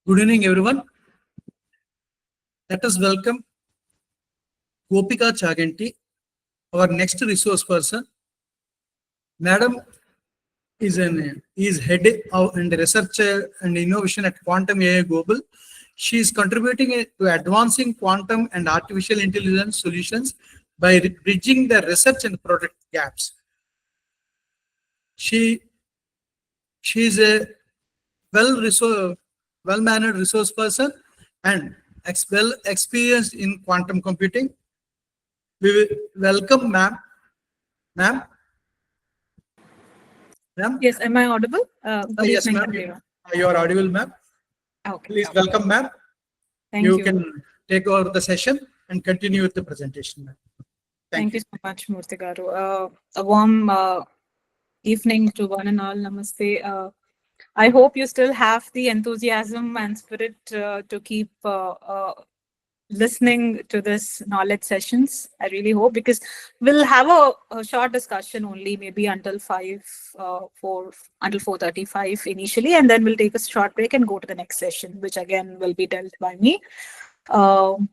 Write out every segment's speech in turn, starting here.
Good evening, everyone. Let us welcome Gopika Chaganti, our next resource person. Madam is head of and researcher and innovation at Quantum AI Global. She is contributing to advancing quantum and artificial intelligence solutions by bridging the research and product gaps. She is a well-mannered resource person and well experienced in quantum computing. We will welcome ma'am. Ma'am? Ma'am? Yes, am I audible? Good Yes, evening, ma'am. everyone. You are audible, ma'am. Okay. Please welcome, ma'am. Thank You you. can take over the session and continue with the presentation, ma'am. Thank you so much, Murthy Garu. A warm evening to one and all. Namaste. I hope you still have the enthusiasm and spirit to keep listening to this knowledge sessions. I really hope, because we'll have a short discussion only, maybe until 4:35 initially, and then we'll take a short break and go to the next session, which again will be dealt by me. So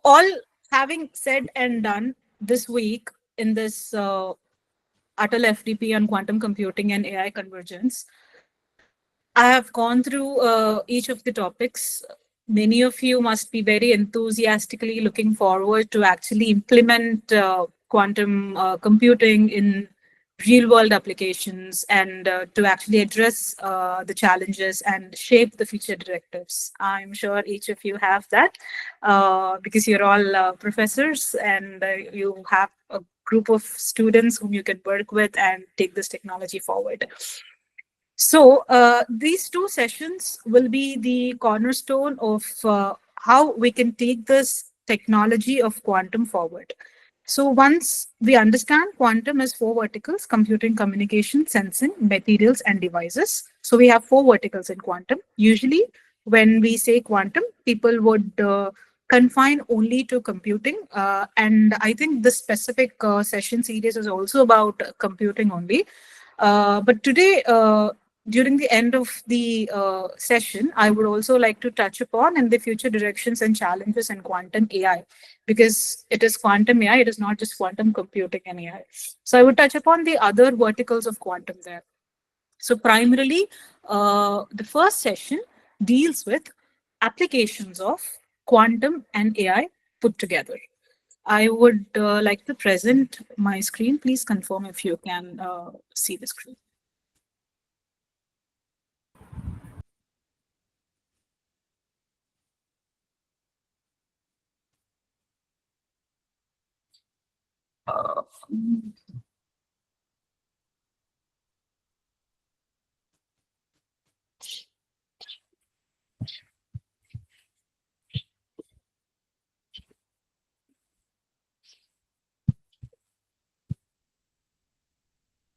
all having said and done, this week in this ATAL FDP on quantum computing and AI convergence, I have gone through each of the topics. Many of you must be very enthusiastically looking forward to actually implement quantum computing in real world applications and to actually address the challenges and shape the future directives. I'm sure each of you have that because you're all professors and you have a group of students whom you can work with and take this technology forward. So these two sessions will be the cornerstone of how we can take this technology of quantum forward. So once we understand quantum as four verticals: computing, communication, sensing, materials, and devices. So we have four verticals in quantum. Usually when we say quantum, people would confine only to computing. And I think this specific session series is also about computing only. But today, during the end of the session, I would also like to touch upon in the future directions and challenges in quantum AI, because it is quantum AI, it is not just quantum computing and AI. So I would touch upon the other verticals of quantum there. So primarily, the first session deals with applications of quantum and AI put together. I would like to present my screen. Please confirm if you can see the screen.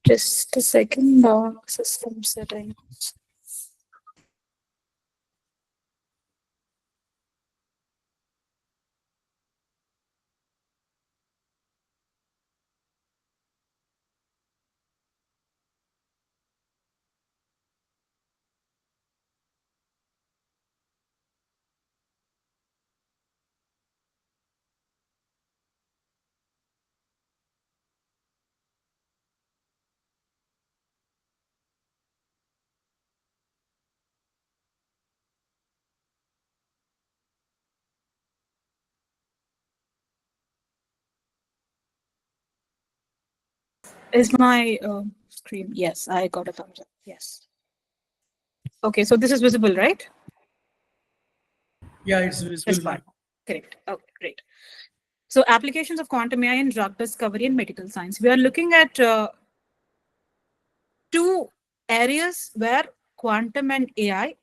Just a second, system settings. Is my screen? Yes, I got a thumbs up. Yes. Okay, so this is visible, right? Yeah, it's visible, ma'am. Correct. Okay, great. So applications of quantum AI in drug discovery and medical science. We are looking at two areas where quantum and AI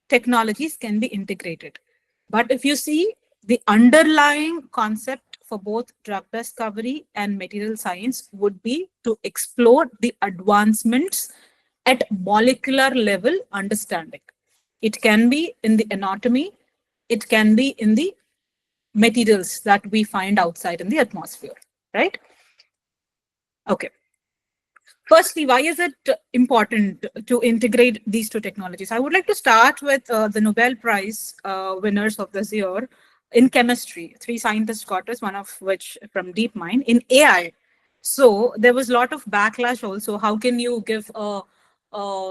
technologies can be integrated. But if you see, the underlying concept for both drug discovery and material science would be to explore the advancements at molecular level understanding. It can be in the anatomy, it can be in the materials that we find outside in the atmosphere, right? Okay. Firstly, why is it important to integrate these two technologies? I would like to start with the Nobel Prize winners of this year in chemistry. Three scientists got this, one of which from DeepMind, in AI. So there was a lot of backlash also. How can you give a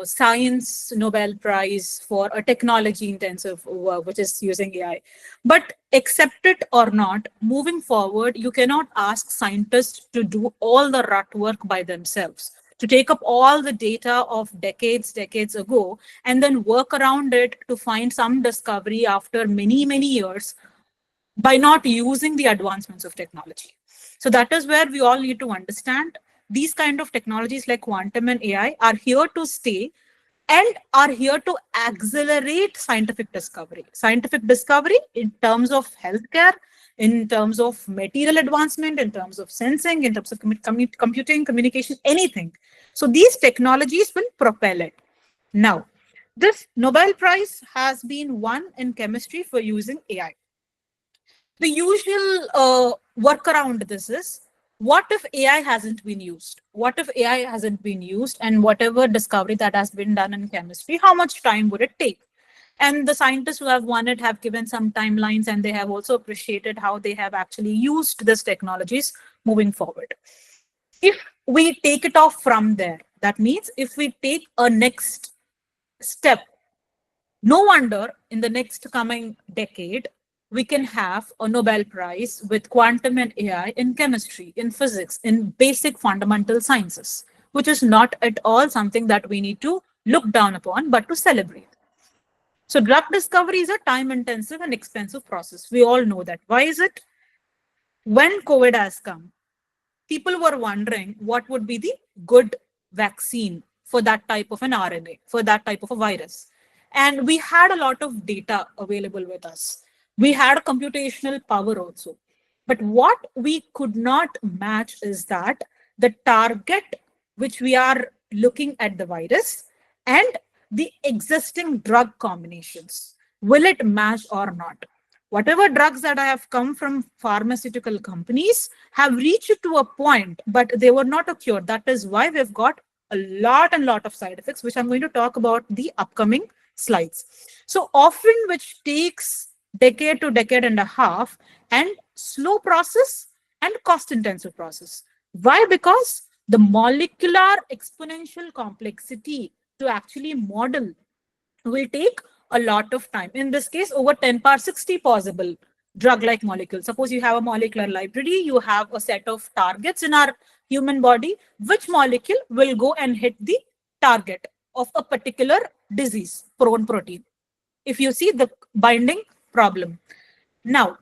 science Nobel Prize for a technology intensive work, which is using AI? But accept it or not, moving forward, you cannot ask scientists to do all the rut work by themselves, to take up all the data of decades ago, and then work around it to find some discovery after many years by not using the advancements of technology. So that is where we all need to understand these kind of technologies like quantum and AI are here to stay and are here to accelerate scientific discovery. Scientific discovery in terms of healthcare, in terms of material advancement, in terms of sensing, in terms of computing, communication, anything. So these technologies will propel it. Now, this Nobel Prize has been won in chemistry for using AI. The usual workaround this is, what if AI hasn't been used? What if AI hasn't been used, and whatever discovery that has been done in chemistry, how much time would it take? And the scientists who have won it have given some timelines, and they have also appreciated how they have actually used these technologies moving forward. If we take it off from there, that means if we take a next step, no wonder in the next coming decade, we can have a Nobel Prize with quantum and AI in chemistry, in physics, in basic fundamental sciences, which is not at all something that we need to look down upon, but to celebrate. So drug discovery is a time-intensive and expensive process. We all know that. Why is it? When COVID has come, people were wondering what would be the good vaccine for that type of an RNA, for that type of a virus. And we had a lot of data available with us. We had computational power also. But what we could not match is that the target which we are looking at the virus and the existing drug combinations. Will it match or not? Whatever drugs that have come from pharmaceutical companies have reached to a point, but they were not a cure. That is why we've got a lot of side effects, which I'm going to talk about the upcoming slides. So often, which takes decade to decade and a half, and slow process and cost intensive process. Why? Because the molecular exponential complexity to actually model will take a lot of time. In this case, over 10 power 60 possible drug-like molecules. Suppose you have a molecular library, you have a set of targets in our human body, which molecule will go and hit the target of a particular disease prone protein. If you see the binding problem. Now,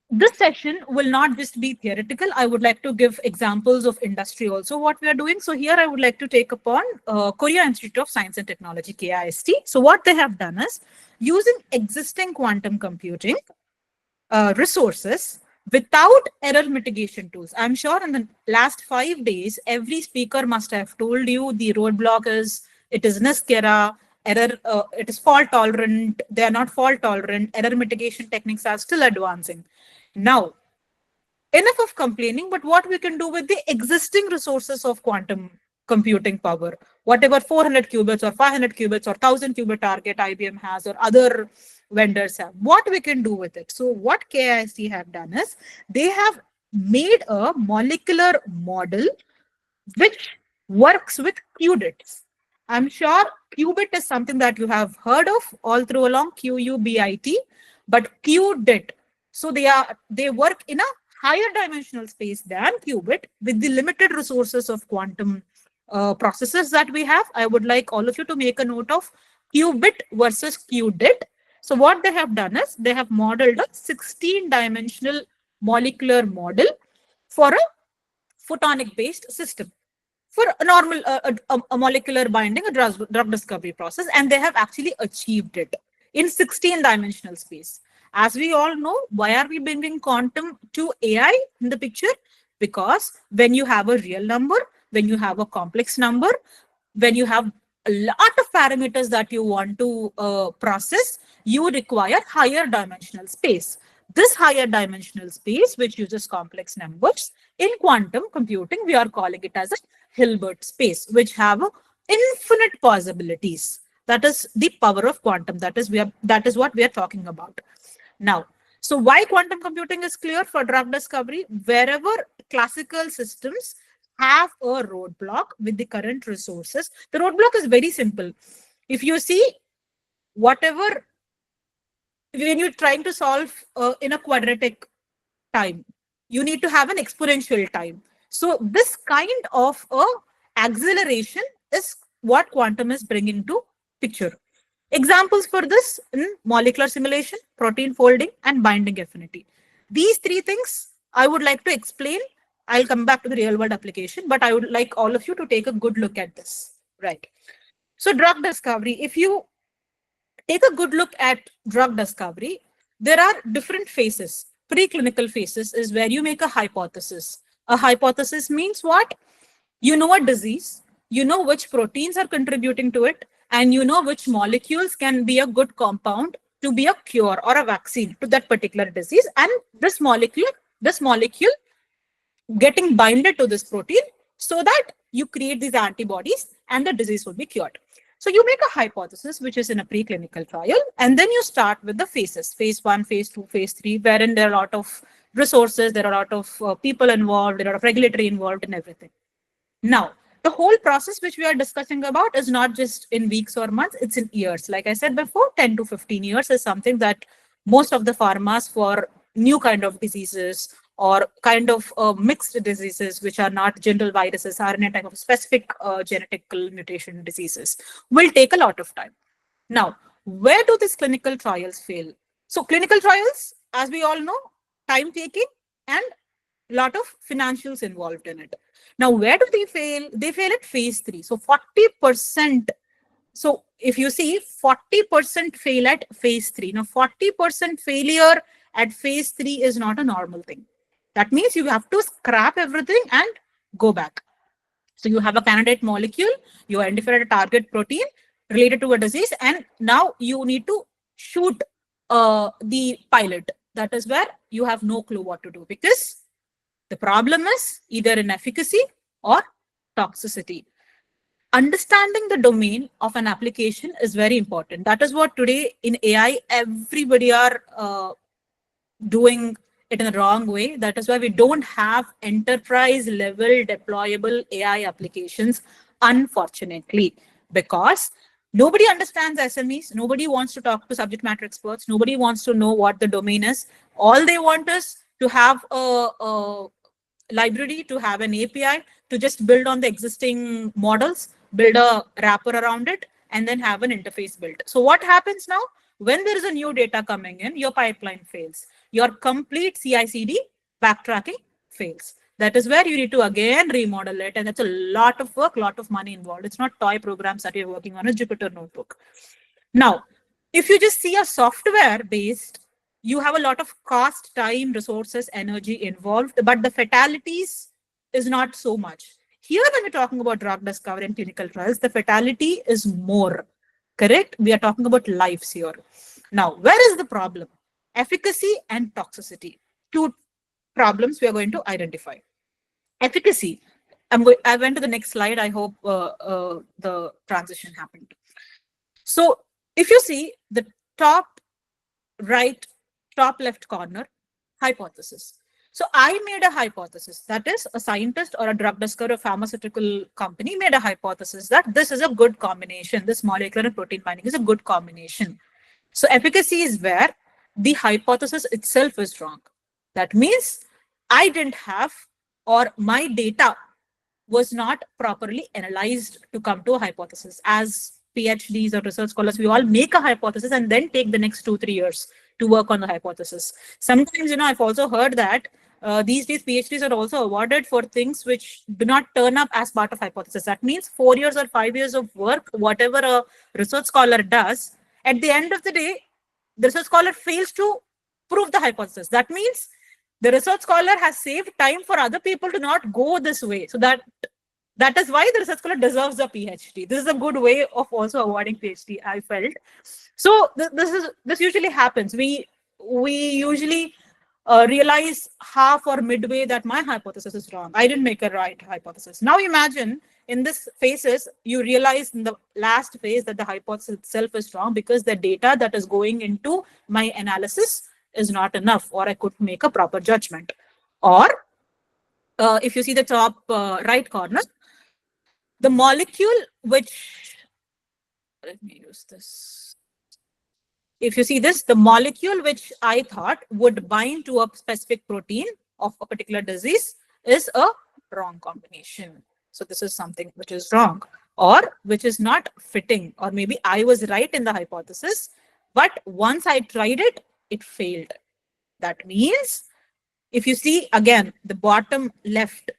this session will not just be theoretical. I would like to give examples of industry also, what we are doing. So here I would like to take upon Korea Institute of Science and Technology, KIST. So what they have done is, using existing quantum computing resources without error mitigation tools. I'm sure in the last 5 days, every speaker must have told you the roadblock is, it is Niskera, error, it is fault tolerant, they are not fault tolerant, error mitigation techniques are still advancing. Now, enough of complaining, but what we can do with the existing resources of quantum computing power, whatever 400 qubits or 500 qubits or 1000 qubit target IBM has or other vendors have, what we can do with it. So what KIST have done is, they have made a molecular model which works with qubits. I'm sure qubit is something that you have heard of all through along, QUBIT, but qubit. So they work in a higher dimensional space than qubit with the limited resources of quantum processors that we have. I would like all of you to make a note of qubit versus qubit. So what they have done is, they have modeled a 16-dimensional molecular model for a photonic-based system, for a normal a molecular binding, a drug discovery process, and they have actually achieved it in 16-dimensional space. As we all know, why are we bringing quantum to AI in the picture? Because when you have a real number, when you have a complex number, when you have a lot of parameters that you want to process, you require higher dimensional space. This higher dimensional space, which uses complex numbers, in quantum computing, we are calling it as a Hilbert space, which have infinite possibilities. That is the power of quantum. That is what we are talking about. Now, so why quantum computing is clear for drug discovery? Wherever classical systems have a roadblock with the current resources, the roadblock is very simple. If you see, whatever, when you're trying to solve in a quadratic time, you need to have an exponential time. So this kind of a acceleration is what quantum is bringing to picture. Examples for this in molecular simulation, protein folding, and binding affinity. These three things I would like to explain. I'll come back to the real world application, but I would like all of you to take a good look at this. Right. So drug discovery, if you take a good look at drug discovery, there are different phases. Preclinical phases is where you make a hypothesis. A hypothesis means what? You know a disease, you know which proteins are contributing to it, and you know which molecules can be a good compound to be a cure or a vaccine to that particular disease. And this molecule getting binded to this protein so that you create these antibodies and the disease will be cured. So you make a hypothesis, which is in a preclinical trial, and then you start with the phases, phase 1, phase 2, phase 3, wherein there are a lot of resources, there are a lot of people involved, there are a lot of regulatory involved in everything. Now, the whole process which we are discussing about is not just in weeks or months, it's in years. Like I said before, 10 to 15 years is something that most of the pharmas for new kind of diseases or kind of mixed diseases, which are not general viruses, RNA type of specific genetical mutation diseases, will take a lot of time. Now, where do these clinical trials fail? So clinical trials, as we all know, time taking and lot of financials involved in it. Now, where do they fail? They fail at phase 3. So 40%. So if you see 40% fail at phase 3. Now 40% failure at phase 3 is not a normal thing. That means you have to scrap everything and go back. So you have a candidate molecule, you identified a target protein related to a disease, and now you need to shoot the pilot. That is where you have no clue what to do, because the problem is either in efficacy or toxicity. Understanding the domain of an application is very important. That is what today in AI, everybody are doing it in the wrong way. That is why we don't have enterprise level deployable AI applications, unfortunately, because nobody understands SMEs. Nobody wants to talk to subject matter experts. Nobody wants to know what the domain is. All they want is to have a library, to have an API, to just build on the existing models, build a wrapper around it, and then have an interface built. So what happens now? When there is a new data coming in, your pipeline fails. Your complete CI/CD backtracking fails. That is where you need to again remodel it. And that's a lot of work, lot of money involved. It's not toy programs that you're working on a Jupyter notebook. Now, if you just see a software based, you have a lot of cost, time, resources, energy involved, but the fatalities is not so much. Here, when we're talking about drug discovery and clinical trials, the fatality is more, correct? We are talking about lives here. Now, where is the problem? Efficacy and toxicity. Two problems we are going to identify. Efficacy. I went to the next slide. I hope the transition happened. So if you see the top right, top left corner, hypothesis. So I made a hypothesis, that is a scientist or a drug discoverer, pharmaceutical company made a hypothesis that this is a good combination. This molecular and protein binding is a good combination. So efficacy is where the hypothesis itself is wrong. That means I didn't have, or my data was not properly analyzed to come to a hypothesis. As PhDs or research scholars, we all make a hypothesis and then take the next 2-3 years to work on the hypothesis. Sometimes, I've also heard that these days PhDs are also awarded for things which do not turn up as part of hypothesis. That means 4 years or 5 years of work, whatever a research scholar does, at the end of the day, the research scholar fails to prove the hypothesis. That means the research scholar has saved time for other people to not go this way. So that is why the research scholar deserves a PhD. This is a good way of also awarding PhD, I felt. So this usually happens. We usually realize half or midway that my hypothesis is wrong. I didn't make a right hypothesis. Now imagine in this phases, you realize in the last phase that the hypothesis itself is wrong because the data that is going into my analysis is not enough, or I couldn't make a proper judgment. Or if you see the top right corner, the molecule which, let me use this. If you see this, the molecule which I thought would bind to a specific protein of a particular disease is a wrong combination. So this is something which is wrong or which is not fitting, or maybe I was right in the hypothesis, but once I tried it, it failed. That means if you see again the bottom left,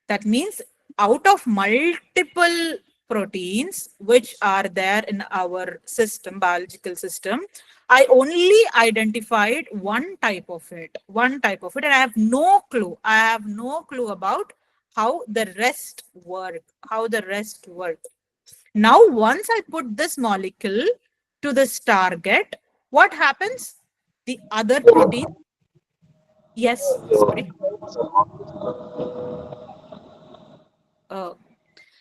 that means out of multiple proteins which are there in our system, biological system, I only identified one type of it, and I have no clue. I have no clue about how the rest work, Now, once I put this molecule to this target, what happens? The other protein. Yes, sorry.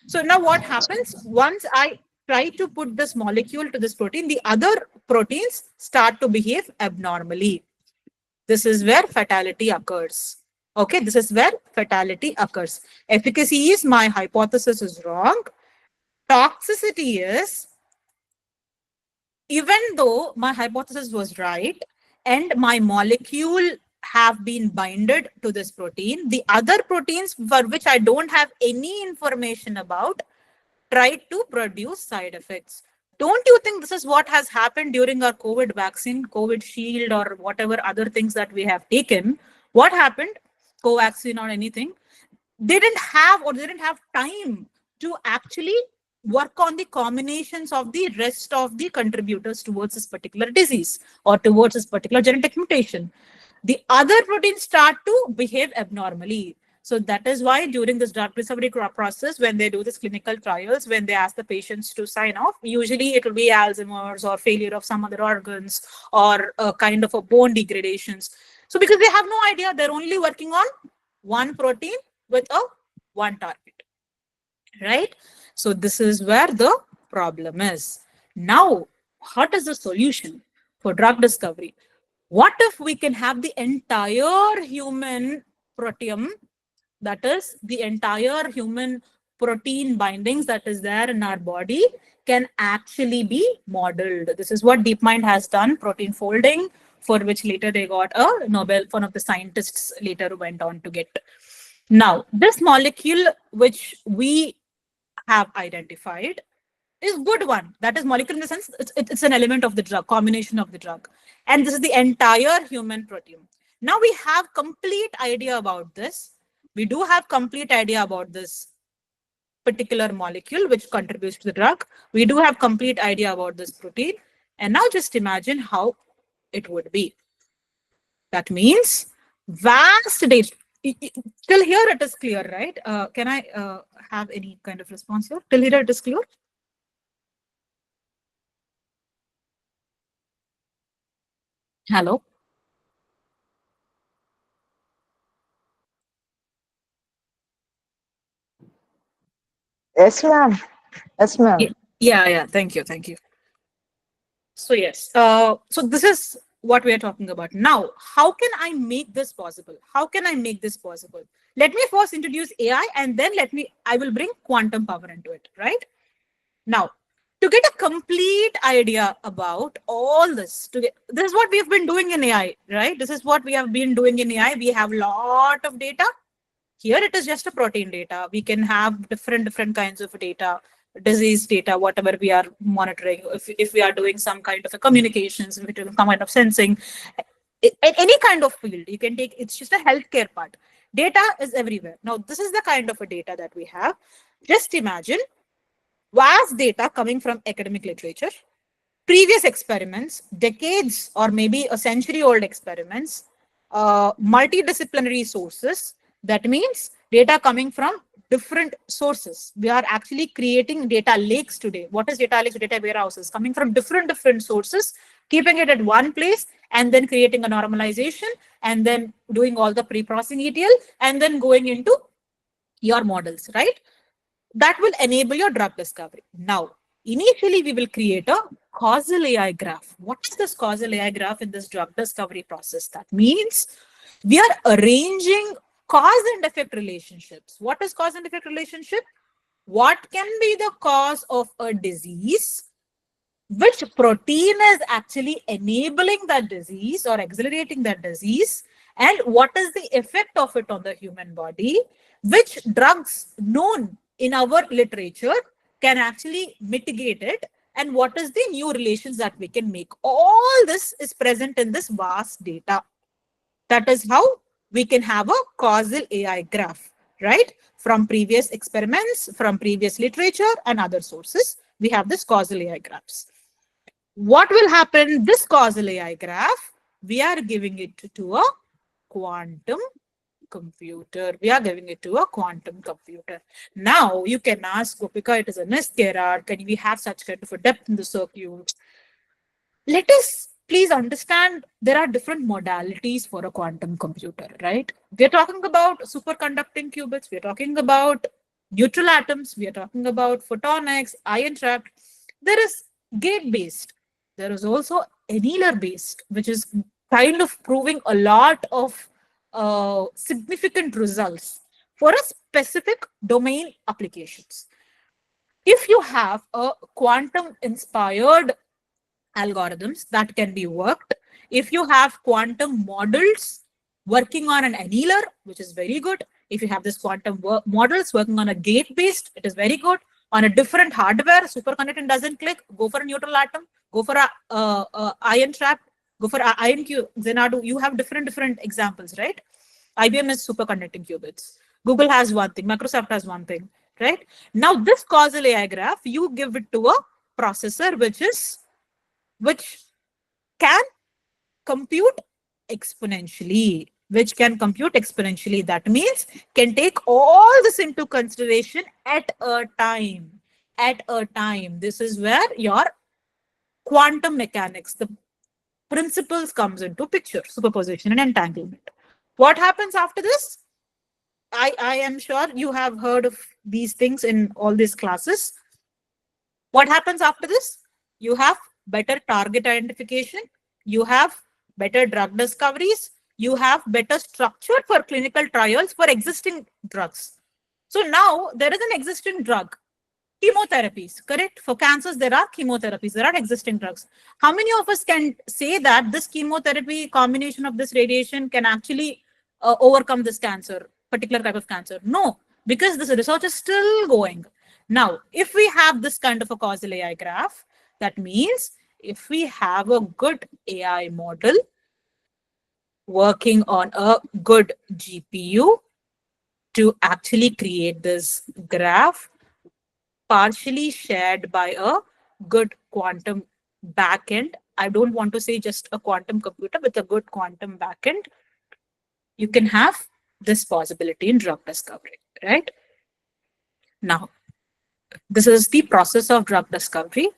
So now what happens? Once I try to put this molecule to this protein, the other proteins start to behave abnormally. This is where fatality occurs. Okay, this is where fatality occurs. Efficacy is my hypothesis is wrong. Toxicity is, even though my hypothesis was right and my molecule have been binded to this protein, the other proteins for which I don't have any information about try to produce side effects. Don't you think this is what has happened during our COVID vaccine, COVID shield, or whatever other things that we have taken? What happened? Covaxin or anything? They didn't have time to actually work on the combinations of the rest of the contributors towards this particular disease or towards this particular genetic mutation. The other proteins start to behave abnormally. So that is why during this drug discovery process, when they do this clinical trials, when they ask the patients to sign off, usually it will be Alzheimer's or failure of some other organs or a kind of a bone degradations. So because they have no idea, they're only working on one protein with a one target, right? So this is where the problem is. Now, what is the solution for drug discovery? What if we can have the entire human proteome, that is the entire human protein bindings that is there in our body can actually be modeled? This is what DeepMind has done, protein folding, for which later they got a Nobel, one of the scientists later went on to get. Now, this molecule which we have identified is good one. That is molecule in the sense it's an element of the drug, combination of the drug. And this is the entire human proteome. Now we have complete idea about this. We do have complete idea about this particular molecule which contributes to the drug. We do have complete idea about this protein. And now just imagine how it would be. That means vast data. Till here it is clear, right? Can I have any kind of response here? Till here it is clear? Hello? Yes, ma'am. Yes, ma'am. Yeah. Thank you. So yes, so this is what we are talking about. Now, how can I make this possible? Let me first introduce AI and then I will bring quantum power into it, right? Now, to get a complete idea about all this, this is what we have been doing in AI, right? This is what we have been doing in AI. We have a lot of data. Here it is just a protein data. We can have different kinds of data, disease data, whatever we are monitoring. If we are doing some kind of a communications, if we're doing some kind of sensing, any kind of field, you can take, it's just a healthcare part. Data is everywhere. Now, this is the kind of a data that we have. Just imagine vast data coming from academic literature, previous experiments, decades or maybe a century-old experiments, multidisciplinary sources. That means data coming from different sources. We are actually creating data lakes today. What is data lakes? Data warehouses coming from different sources keeping it at one place and then creating a normalization and then doing all the pre-processing ETL and then going into your models, right? That will enable your drug discovery. Now, initially, we will create a causal AI graph. What is this causal AI graph in this drug discovery process? That means we are arranging cause and effect relationships. What is cause and effect relationship? What can be the cause of a disease? Which protein is actually enabling that disease or accelerating that disease? And what is the effect of it on the human body? Which drugs known in our literature can actually mitigate it? And what is the new relations that we can make? All this is present in this vast data. That is how we can have a causal AI graph, right? From previous experiments, from previous literature and other sources, we have this causal AI graphs. What will happen? This causal AI graph, we are giving it to a quantum computer. We are giving it to a quantum computer. Now you can ask, Gopika, it is a nest error. Can we have such kind of a depth in the circuit? Let us please understand there are different modalities for a quantum computer, right? We're talking about superconducting qubits. We're talking about neutral atoms. We are talking about photonics, ion trapped. There is gate based. There is also annealer based, which is kind of proving a lot of significant results for a specific domain applications. If you have a quantum inspired algorithms that can be worked, if you have quantum models working on an annealer, which is very good. If you have this quantum models working on a gate based, it is very good. On a different hardware, superconducting doesn't click, go for a neutral atom, go for a ion trap, go for ion Q, Xenadu. You have different examples, right? IBM is superconducting qubits. Google has one thing, Microsoft has one thing, right? Now this causal AI graph, you give it to a processor which can compute exponentially, That means can take all this into consideration at a time. This is where your quantum mechanics, the principles comes into picture, superposition and entanglement. What happens after this? I am sure you have heard of these things in all these classes. What happens after this? You have better target identification, you have better drug discoveries, you have better structure for clinical trials for existing drugs. So now there is an existing drug, chemotherapies, correct? For cancers, there are chemotherapies, there are existing drugs. How many of us can say that this chemotherapy combination of this radiation can actually overcome this cancer, particular type of cancer? No, because this research is still going. Now, if we have this kind of a causal AI graph, that means if we have a good AI model working on a good GPU to actually create this graph, partially shared by a good quantum backend. I don't want to say just a quantum computer, with a good quantum backend, you can have this possibility in drug discovery, right? Now, this is the process of drug discovery.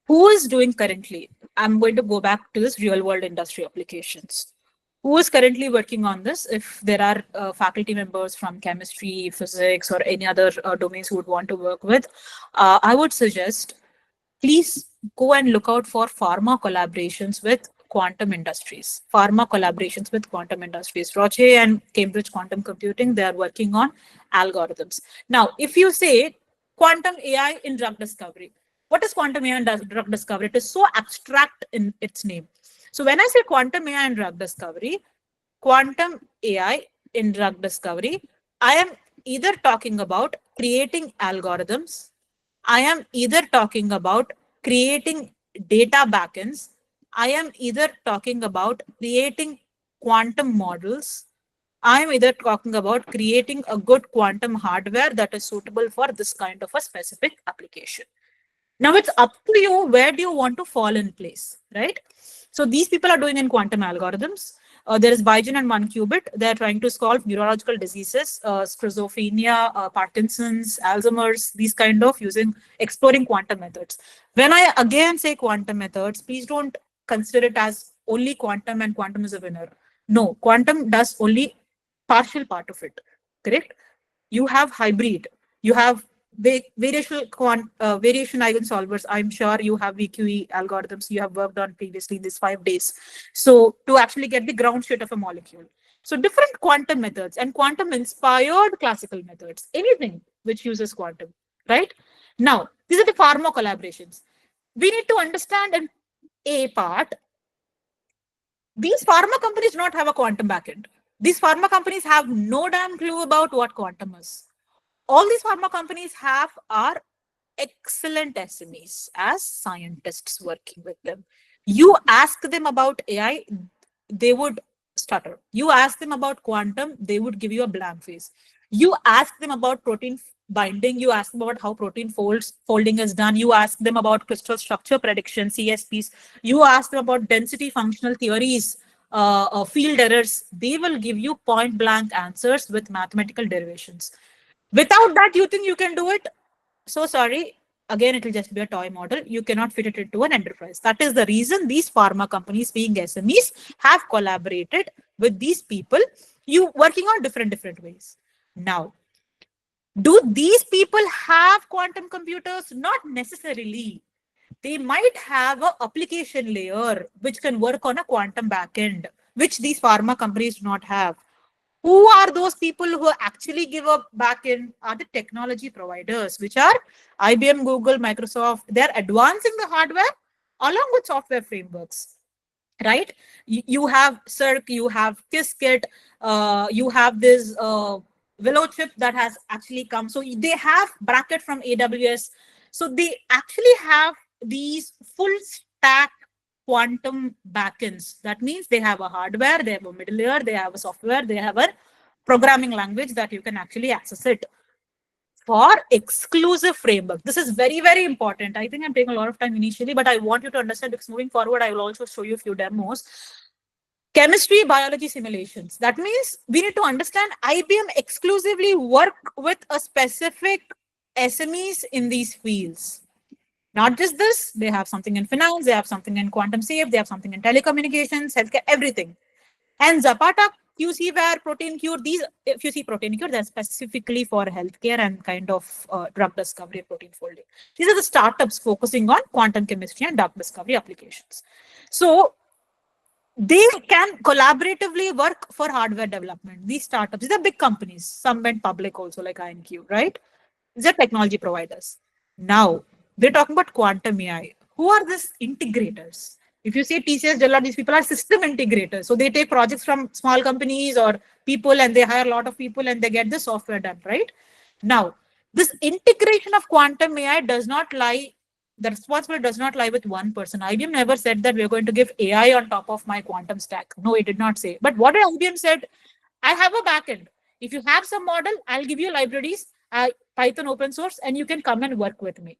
Who is doing currently? I'm going to go back to this real world industry applications. Who is currently working on this? If there are faculty members from chemistry, physics, or any other domains who would want to work with, I would suggest please go and look out for pharma collaborations with quantum industries. Roche and Cambridge Quantum Computing, they are working on algorithms. Now, if you say quantum AI in drug discovery, what is quantum AI in drug discovery? It is so abstract in its name. So when I say quantum AI in drug discovery, I am either talking about creating algorithms, I am either talking about creating data backends, I am either talking about creating quantum models, I am either talking about creating a good quantum hardware that is suitable for this kind of a specific application. Now it's up to you, where do you want to fall in place, right? So these people are doing in quantum algorithms. There is Biogen and OneQubit. They're trying to solve neurological diseases, schizophrenia, Parkinson's, Alzheimer's, these kind of exploring quantum methods. When I again say quantum methods, please don't consider it as only quantum and quantum is a winner. No, quantum does only partial part of it, correct? You have hybrid, you have variation eigensolvers. I'm sure you have VQE algorithms you have worked on previously in these 5 days. So to actually get the ground state of a molecule. So different quantum methods and quantum inspired classical methods, anything which uses quantum, right? Now, these are the pharma collaborations. We need to understand in A part, these pharma companies do not have a quantum backend. These pharma companies have no damn clue about what quantum is. All these pharma companies have are excellent SMEs as scientists working with them. You ask them about AI, they would stutter. You ask them about quantum, they would give you a blank face. You ask them about protein binding, you ask them about how protein folding is done, you ask them about crystal structure prediction, CSPs, you ask them about density functional theories, field errors, they will give you point blank answers with mathematical derivations. Without that, you think you can do it? So sorry. Again, it will just be a toy model. You cannot fit it into an enterprise. That is the reason these pharma companies, being SMEs, have collaborated with these people, you working on different ways. Now, do these people have quantum computers? Not necessarily. They might have an application layer which can work on a quantum backend, which these pharma companies do not have. Who are those people who actually give a backend? Are the technology providers, which are IBM, Google, Microsoft. They're advancing the hardware along with software frameworks, right? You have Circ, you have Qiskit, you have this Willow chip that has actually come. So they have bracket from AWS. So they actually have these full stack quantum backends. That means they have a hardware, they have a middle layer, they have a software, they have a programming language that you can actually access it for exclusive framework. This is very important. I think I'm taking a lot of time initially, but I want you to understand because moving forward, I will also show you a few demos. Chemistry, biology simulations. That means we need to understand IBM exclusively work with a specific SMEs in these fields. Not just this, they have something in finance, they have something in quantum safe, they have something in telecommunications, healthcare, everything. And Zapata, QC-ware, Protein Cure, these, if you see Protein Cure, they're specifically for healthcare and kind of drug discovery, protein folding. These are the startups focusing on quantum chemistry and drug discovery applications. So they can collaboratively work for hardware development. These startups, these are big companies. Some went public also, like INQ, right? These are technology providers. Now, we're talking about quantum AI. Who are these integrators? If you say TCS, Deloitte, these people are system integrators. So they take projects from small companies or people and they hire a lot of people and they get the software done, right? Now, this integration of quantum AI does not lie, the responsibility does not lie with one person. IBM never said that we're going to give AI on top of my quantum stack. No, it did not say. But what IBM said, I have a backend. If you have some model, I'll give you libraries, Python open source, and you can come and work with me.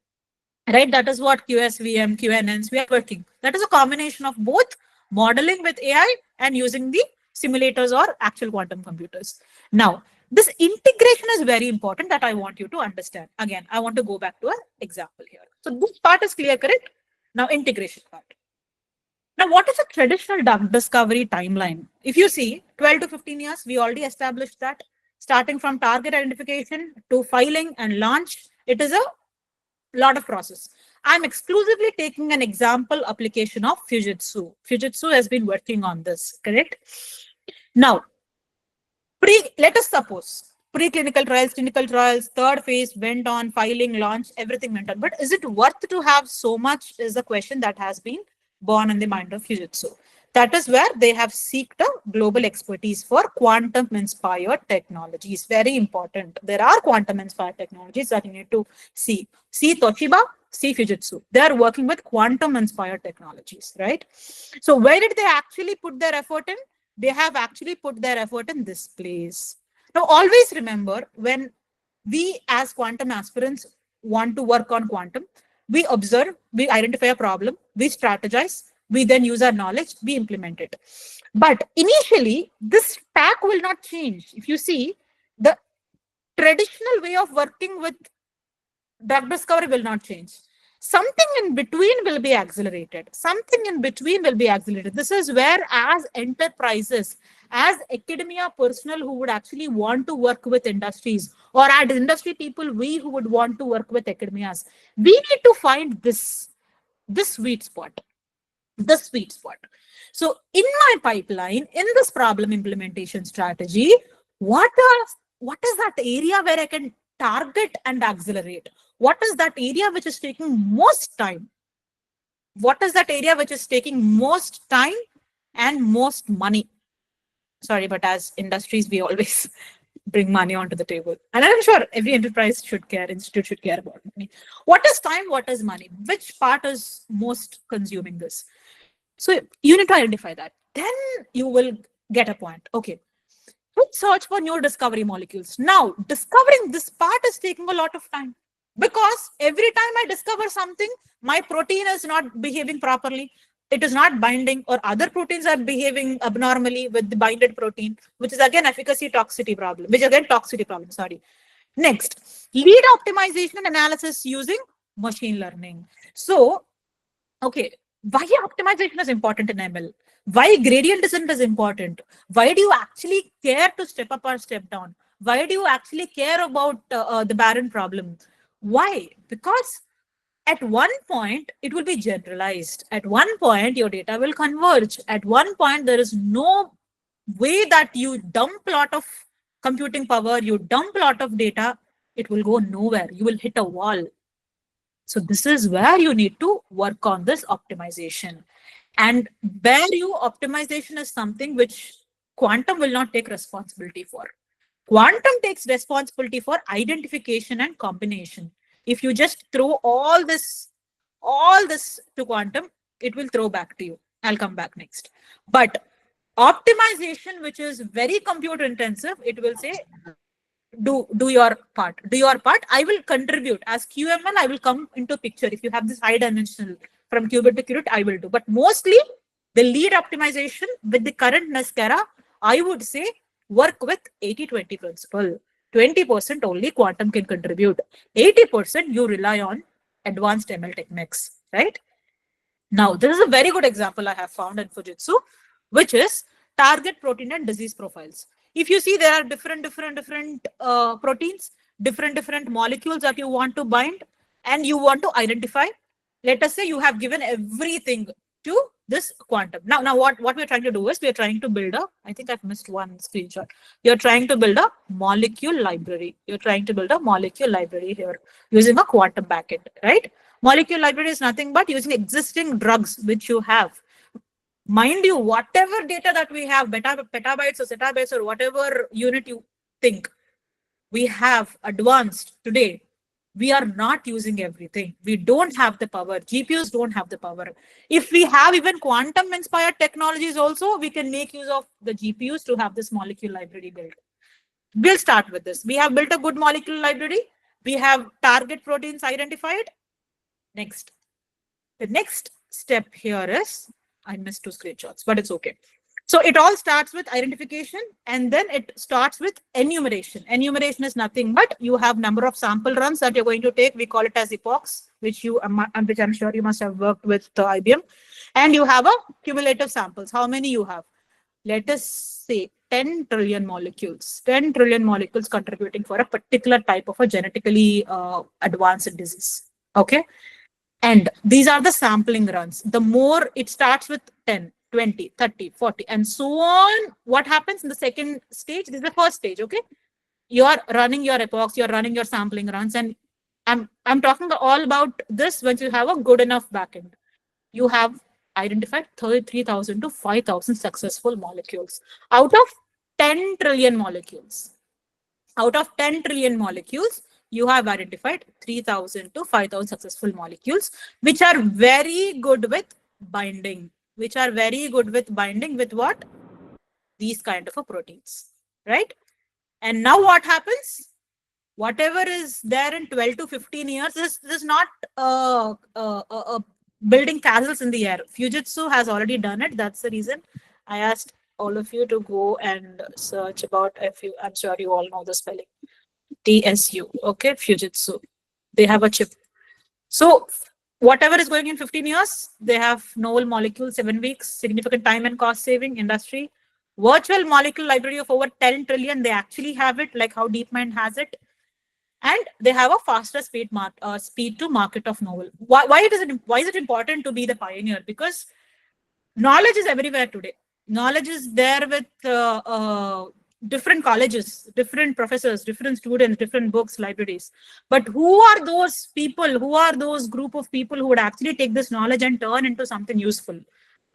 Right? That is what QSVM, QNNs, we are working. That is a combination of both modeling with AI and using the simulators or actual quantum computers. Now, this integration is very important that I want you to understand. Again, I want to go back to an example here. So this part is clear, correct? Now, integration part. Now, what is a traditional drug discovery timeline? If you see 12 to 15 years, we already established that starting from target identification to filing and launch, it is a lot of process. I'm exclusively taking an example application of Fujitsu. Fujitsu has been working on this, correct? Now, let us suppose preclinical trials, clinical trials, third phase went on, filing, launch, everything went on. But is it worth to have so much is the question that has been born in the mind of Fujitsu. That is where they have sought a global expertise for quantum-inspired technologies. Very important. There are quantum-inspired technologies that you need to see. See Toshiba, see Fujitsu. They are working with quantum-inspired technologies, right? So where did they actually put their effort in? They have actually put their effort in this place. Now, always remember, when we as quantum aspirants want to work on quantum, we observe, we identify a problem, we strategize, we then use our knowledge, we implement it. But initially, this stack will not change. If you see, the traditional way of working with drug discovery will not change. Something in between will be accelerated. Something in between will be accelerated. This is where, as enterprises, as academia personnel who would actually want to work with industries, or as industry people, we who would want to work with academias, we need to find this sweet spot. The sweet spot. So in my pipeline, in this problem implementation strategy, what is that area where I can target and accelerate? What is that area which is taking most time? What is that area which is taking most time and most money? Sorry, but as industries, we always bring money onto the table. And I'm sure every enterprise should care, institute should care about money. What is time? What is money? Which part is most consuming this? So you need to identify that. Then you will get a point. Okay. Let's search for new discovery molecules. Now, discovering this part is taking a lot of time, because every time I discover something, my protein is not behaving properly. It is not binding, or other proteins are behaving abnormally with the binded protein, which is again efficacy toxicity problem, sorry. Next, lead optimization and analysis using machine learning. So, okay, why optimization is important in ML? Why gradient descent is important? Why do you actually care to step up or step down? Why do you actually care about the barren problem? Why? Because at one point, it will be generalized. At one point, your data will converge. At one point, there is no way that you dump a lot of computing power, you dump a lot of data, it will go nowhere. You will hit a wall. So this is where you need to work on this optimization. And value optimization is something which quantum will not take responsibility for. Quantum takes responsibility for identification and combination. If you just throw all this to quantum, it will throw back to you. I'll come back next. But optimization, which is very compute intensive, it will say, do your part. Do your part. I will contribute. As QML, I will come into picture. If you have this high dimensional from qubit to qubit, I will do. But mostly the lead optimization with the current NESC era, I would say work with 80-20 principle. 20% only quantum can contribute. 80% you rely on advanced ML techniques, right? Now, this is a very good example I have found in Fujitsu, which is target protein and disease profiles. If you see, there are different proteins, different molecules that you want to bind and you want to identify. Let us say you have given everything to this quantum. Now what we're trying to do is we're trying to build I think I've missed one screenshot. You're trying to build a molecule library. You're trying to build a molecule library here using a quantum backend, right? Molecule library is nothing but using existing drugs which you have. Mind you, whatever data that we have, petabytes or zettabytes or whatever unit you think we have advanced today, we are not using everything. We don't have the power. GPUs don't have the power. If we have even quantum inspired technologies also, we can make use of the GPUs to have this molecule library built. We'll start with this. We have built a good molecule library. We have target proteins identified. Next. The next step here is, I missed 2 screenshots, but it's okay. So it all starts with identification and then it starts with enumeration. Enumeration is nothing but you have number of sample runs that you're going to take. We call it as epochs, which I'm sure you must have worked with IBM. And you have a cumulative samples. How many you have? Let us say 10 trillion molecules. 10 trillion molecules contributing for a particular type of a genetically advanced disease. Okay. And these are the sampling runs. The more it starts with 10, 20, 30, 40, and so on. What happens in the second stage? This is the first stage, okay? You are running your epochs, you're running your sampling runs, and I'm talking all about this once you have a good enough backend. You have identified 33,000 to 5,000 successful molecules out of 10 trillion molecules. Out of 10 trillion molecules, you have identified 3,000 to 5,000 successful molecules, which are very good with binding. Which are very good with binding with what? These kind of a proteins, right? And now what happens? Whatever is there in 12 to 15 years, this is not building castles in the air. Fujitsu has already done it. That's the reason I asked all of you to go and search about I'm sure you all know the spelling. TSU, okay, Fujitsu. They have a chip. So whatever is going in 15 years, they have novel molecules, 7 weeks, significant time and cost saving, industry, virtual molecule library of over 10 trillion. They actually have it, like how DeepMind has it. And they have a faster speed to market of novel. Why is it important to be the pioneer? Because knowledge is everywhere today. Knowledge is there with different colleges, different professors, different students, different books, libraries. But who are those people? Who are those group of people who would actually take this knowledge and turn into something useful?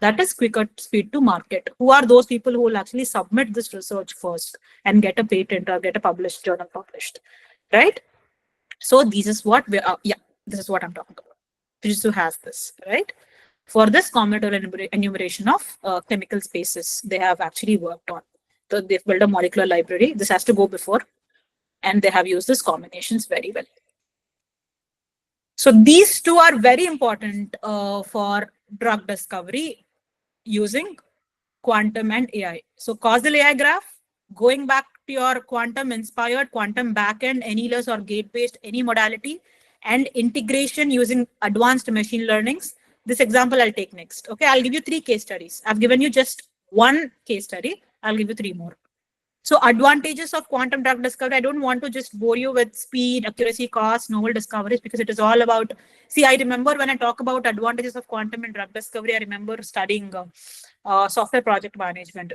That is quicker speed to market. Who are those people who will actually submit this research first and get a patent or get a published journal published, right? So this is what we are. Yeah, this is what I'm talking about. Fujitsu has this, right? For this combinatorial enumeration of chemical spaces, they have actually worked on. So they've built a molecular library. This has to go before, and they have used these combinations very well. So these two are very important for drug discovery using quantum and AI. So causal AI graph, going back to your quantum inspired, quantum backend, annealers or gate based, any modality, and integration using advanced machine learnings. This example I'll take next. Okay, I'll give you 3 case studies. I've given you just 1 case study. I'll give you 3 more. So advantages of quantum drug discovery. I don't want to just bore you with speed, accuracy, cost, novel discoveries, because it is all about, see, I remember when I talk about advantages of quantum and drug discovery, I remember studying software project management,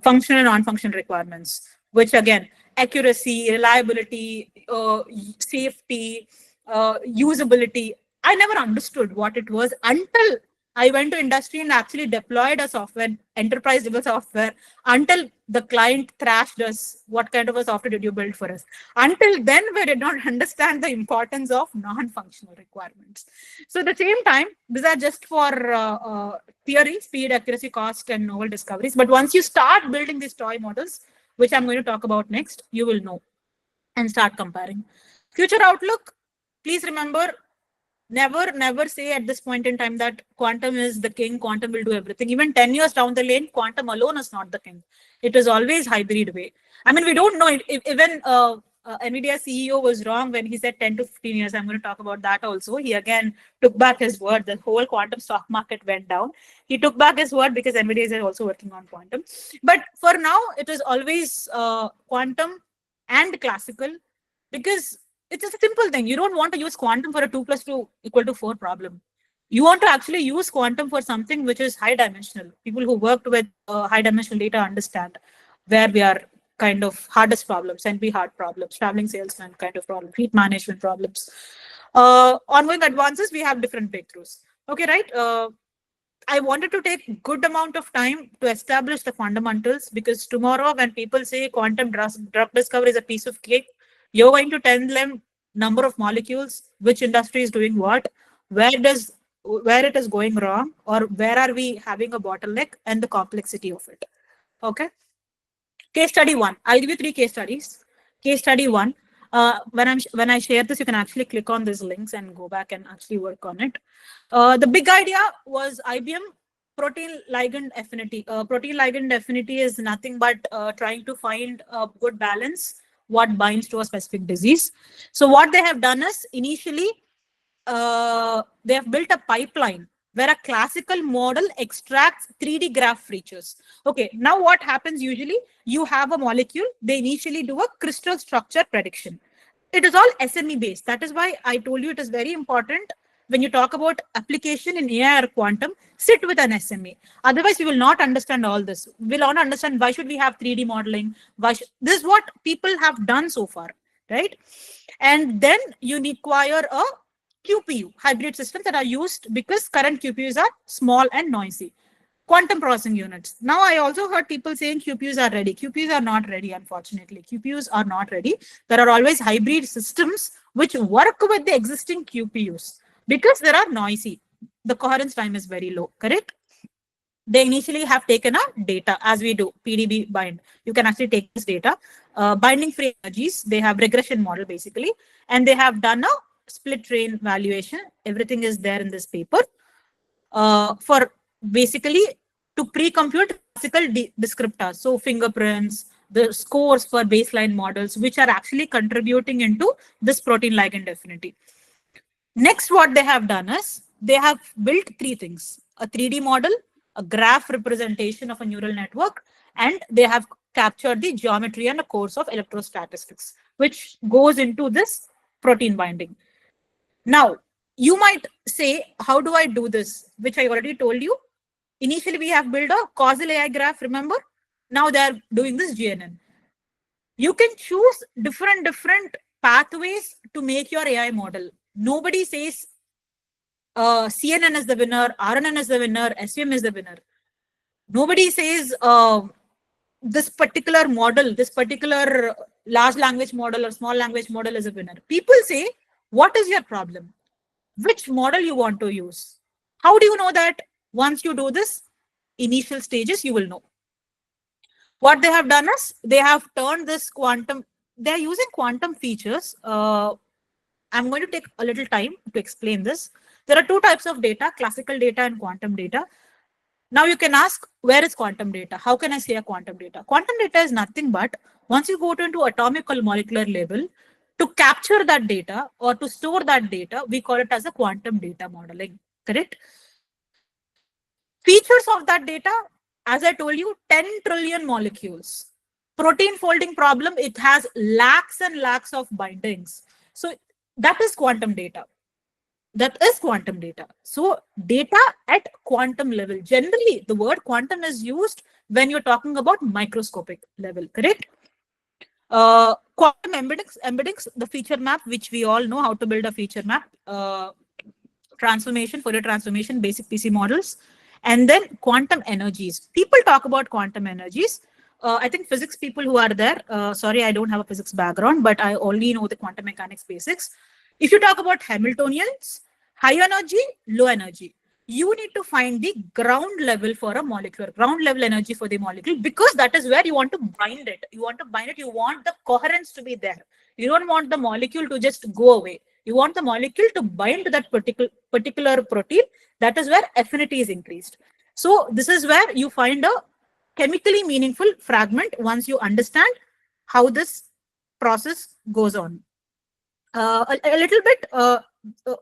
functional and non-functional requirements, which again, accuracy, reliability, safety, usability. I never understood what it was until I went to industry and actually deployed a software, enterprise level software, until the client thrashed us. What kind of a software did you build for us? Until then, we did not understand the importance of non-functional requirements. So at the same time, these are just for theory, speed, accuracy, cost, and novel discoveries. But once you start building these toy models, which I'm going to talk about next, you will know and start comparing. Future outlook, please remember, never say at this point in time that quantum is the king, quantum will do everything. Even 10 years down the lane, quantum alone is not the king. It is always hybrid way. I mean, we don't know it. Even NVIDIA CEO was wrong when he said 10 to 15 years. I'm going to talk about that also. He again took back his word. The whole quantum stock market went down. He took back his word because NVIDIA is also working on quantum. But for now, it is always quantum and classical, because it's just a simple thing. You don't want to use quantum for a 2 + 2 = 4 problem. You want to actually use quantum for something which is high dimensional. People who worked with high dimensional data understand where we are kind of hardest problems, NP hard problems, traveling salesman kind of problems, heat management problems. Ongoing advances, we have different breakthroughs. Okay, right? I wanted to take good amount of time to establish the fundamentals, because tomorrow when people say quantum drug discovery is a piece of cake, you're going to tell them number of molecules, which industry is doing what, where it is going wrong, or where are we having a bottleneck, and the complexity of it. Okay. Case study 1. I'll give you 3 case studies. Case study 1. When I share this, you can actually click on these links and go back and actually work on it. The big idea was IBM protein ligand affinity. Protein ligand affinity is nothing but trying to find a good balance what binds to a specific disease. So what they have done is, initially they have built a pipeline where a classical model extracts 3D graph features. Okay, now what happens usually, you have a molecule, they initially do a crystal structure prediction. It is all SME based. That is why I told you it is very important when you talk about application in AI or quantum, sit with an SME. Otherwise, we will not understand all this. We'll not understand why should we have 3D modeling. This is what people have done so far, right? And then you require a QPU, hybrid systems that are used because current QPUs are small and noisy. Quantum processing units. Now, I also heard people saying QPUs are ready. QPUs are not ready, unfortunately. QPUs are not ready. There are always hybrid systems which work with the existing QPUs because they are noisy. The coherence time is very low, correct? They initially have taken a data, as we do, PDB bind. You can actually take this data, binding free energies. They have regression model basically, and they have done a split train valuation. Everything is there in this paper for basically to pre-compute classical descriptors. So fingerprints, the scores for baseline models, which are actually contributing into this protein ligand affinity. Next, what they have done is they have built three things: a 3D model, a graph representation of a neural network, and they have captured the geometry and a course of electrostatistics, which goes into this protein binding. Now, you might say, how do I do this? Which I already told you. Initially, we have built a causal AI graph, remember? Now they are doing this GNN. You can choose different pathways to make your AI model. Nobody says CNN is the winner, RNN is the winner, SVM is the winner. Nobody says this particular model, this particular large language model or small language model is a winner. People say, what is your problem? Which model you want to use? How do you know that? Once you do this initial stages, you will know. What they have done is they have turned this quantum, they're using quantum features. I'm going to take a little time to explain this. There are two types of data, classical data and quantum data. Now you can ask, where is quantum data? How can I say a quantum data? Quantum data is nothing but once you go into atomic or molecular level, to capture that data or to store that data, we call it as a quantum data modeling, correct? Features of that data, as I told you, 10 trillion molecules. Protein folding problem, it has lakhs and lakhs of bindings. So that is quantum data. That is quantum data. So data at quantum level. Generally, the word quantum is used when you're talking about microscopic level, correct? Quantum embeddings, the feature map, which we all know how to build a feature map, transformation, Fourier transformation, basic PC models, and then quantum energies. People talk about quantum energies. I think physics people who are there, sorry, I don't have a physics background, but I only know the quantum mechanics basics. If you talk about Hamiltonians, high energy, low energy, you need to find the ground level for a molecule, ground level energy for the molecule, because that is where you want to bind it. You want to bind it, you want the coherence to be there. You don't want the molecule to just go away. You want the molecule to bind to that particular protein. That is where affinity is increased. So this is where you find a chemically meaningful fragment once you understand how this process goes on. A little bit,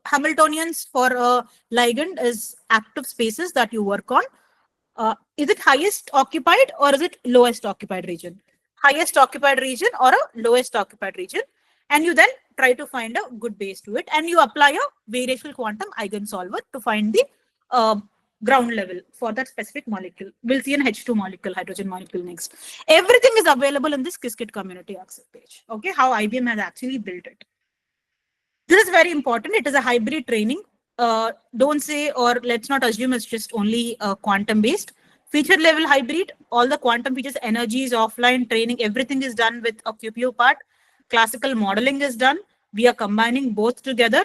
Hamiltonians for a ligand is active spaces that you work on. Is it highest occupied or is it lowest occupied region? Highest occupied region or a lowest occupied region? And you then try to find a good base to it, and you apply a variational quantum eigensolver to find the ground level for that specific molecule. We'll see an H2 molecule, hydrogen molecule next. Everything is available in this Qiskit community access page. Okay, how IBM has actually built it. This is very important. It is a hybrid training. Don't say, or let's not assume it's just only quantum based. Feature level hybrid, all the quantum features, energies, offline training, everything is done with a QPU part. Classical modeling is done. We are combining both together,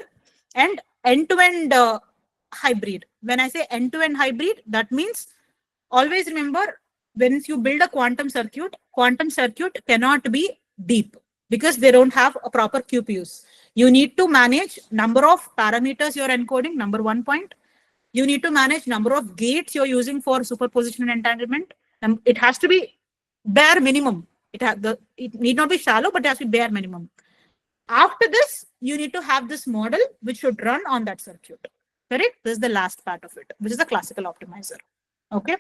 and end-to-end hybrid. When I say end-to-end hybrid, that means always remember, when you build a quantum circuit cannot be deep because they don't have a proper QPUs. You need to manage number of parameters you're encoding, number 1 point. You need to manage number of gates you're using for superposition and entanglement. And it has to be bare minimum. It need not be shallow, but it has to be bare minimum. After this, you need to have this model which should run on that circuit. Correct? This is the last part of it, which is the classical optimizer. Okay.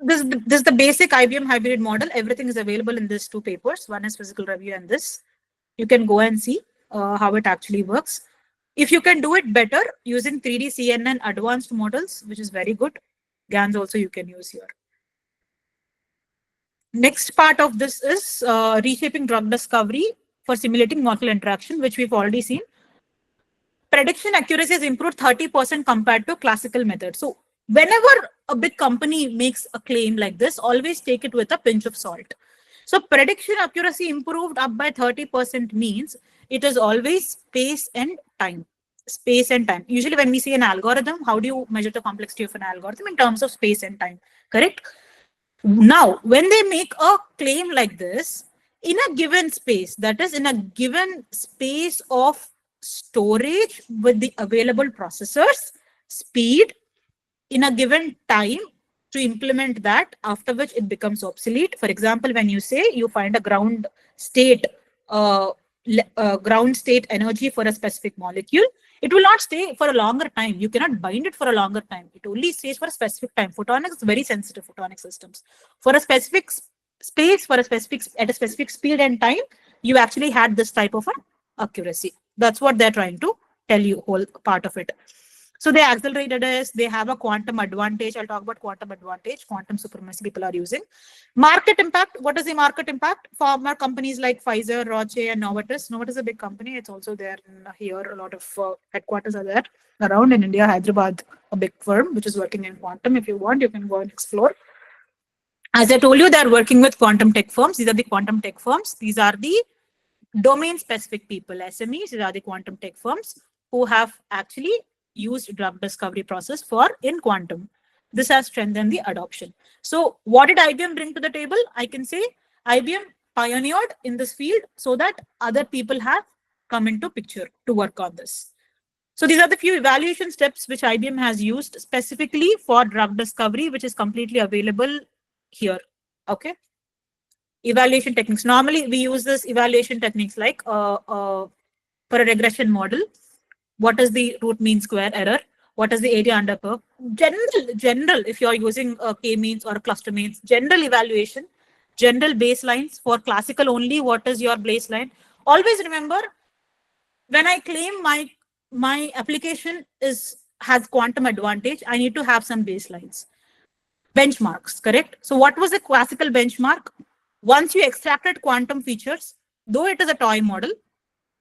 This is the basic IBM hybrid model. Everything is available in these two papers. One is physical review and this. You can go and see how it actually works. If you can do it better using 3D CNN advanced models, which is very good, GANs also you can use here. Next part of this is reshaping drug discovery for simulating molecular interaction, which we've already seen. Prediction accuracy has improved 30% compared to classical methods. So whenever a big company makes a claim like this, always take it with a pinch of salt. So prediction accuracy improved up by 30% means it is always space and time. Space and time. Usually when we see an algorithm, how do you measure the complexity of an algorithm? In terms of space and time, correct? Now, when they make a claim like this, in a given space, that is in a given space of storage with the available processors, speed, in a given time to implement that, after which it becomes obsolete. For example, when you say you find a ground state ground state energy for a specific molecule, it will not stay for a longer time. You cannot bind it for a longer time. It only stays for a specific time. Photonics is very sensitive, photonic systems. For a specific space, for a specific, at a specific speed and time, you actually had this type of an accuracy. That's what they're trying to tell you, whole part of it. So they accelerated us, they have a quantum advantage. I'll talk about quantum advantage, quantum supremacy people are using. Market impact, what is the market impact? Pharma companies like Pfizer, Roche, and Novartis. Novartis is a big company. It's also there in here. A lot of headquarters are there around in India, Hyderabad, a big firm which is working in quantum. If you want, you can go and explore. As I told you, they're working with quantum tech firms. These are the quantum tech firms. These are the domain specific people, SMEs. These are the quantum tech firms who have actually used drug discovery process for in quantum. This has strengthened the adoption. So what did IBM bring to the table? I can say IBM pioneered in this field so that other people have come into picture to work on this. So these are the few evaluation steps which IBM has used specifically for drug discovery, which is completely available here. Okay. Evaluation techniques. Normally we use this evaluation techniques like for a regression model. What is the root mean square error? What is the area under curve? General, if you're using k-means or cluster means, general evaluation, general baselines. For classical only, what is your baseline? Always remember, when I claim my application has quantum advantage, I need to have some baselines. Benchmarks, correct? So what was the classical benchmark? Once you extracted quantum features, though it is a toy model,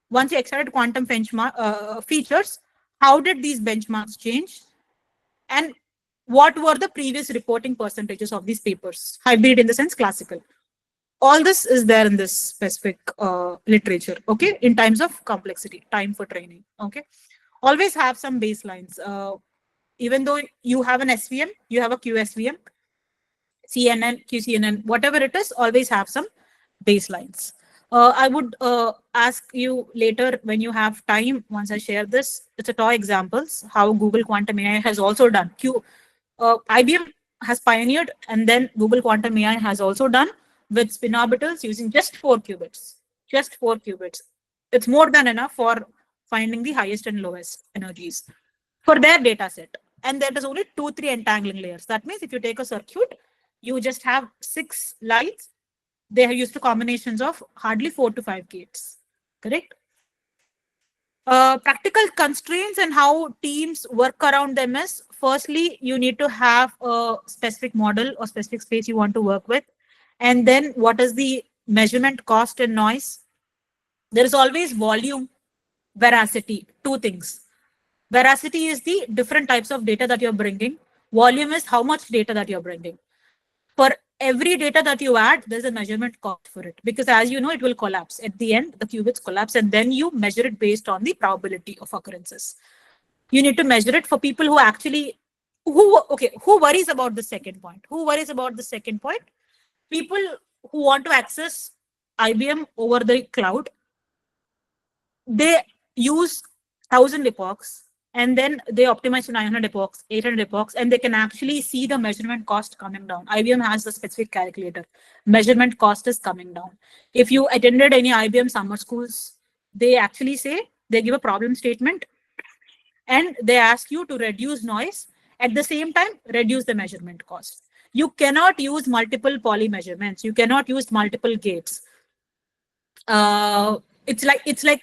once you extracted quantum benchmark features, how did these benchmarks change? And what were the previous reporting percentages of these papers? Hybrid in the sense classical. All this is there in this specific literature, okay? In times of complexity, time for training, okay? Always have some baselines. Even though you have an SVM, you have a QSVM, CNN, QCNN, whatever it is, always have some baselines. I would ask you later when you have time, once I share this, it's a toy examples, how Google Quantum AI has also done. IBM has pioneered, and then Google Quantum AI has also done with spin orbitals using just 4 qubits. Just 4 qubits. It's more than enough for finding the highest and lowest energies for their data set. And there is only 2-3 entangling layers. That means if you take a circuit, you just have 6 lines. They have used combinations of hardly 4 to 5 gates, correct? Practical constraints and how teams work around them is, firstly, you need to have a specific model or specific space you want to work with. And then what is the measurement cost and noise? There is always volume, veracity, 2 things. Veracity is the different types of data that you're bringing. Volume is how much data that you're bringing. For every data that you add, there's a measurement cost for it, because as you know, it will collapse. At the end, the qubits collapse, and then you measure it based on the probability of occurrences. You need to measure it for people who actually, who worries about the second point? Who worries about the second point? People who want to access IBM over the cloud, they use 1,000 epochs, and then they optimize to 900 epochs, 800 epochs, and they can actually see the measurement cost coming down. IBM has a specific calculator. Measurement cost is coming down. If you attended any IBM summer schools, they actually say, they give a problem statement, and they ask you to reduce noise. At the same time, reduce the measurement cost. You cannot use multiple poly measurements. You cannot use multiple gates. It's like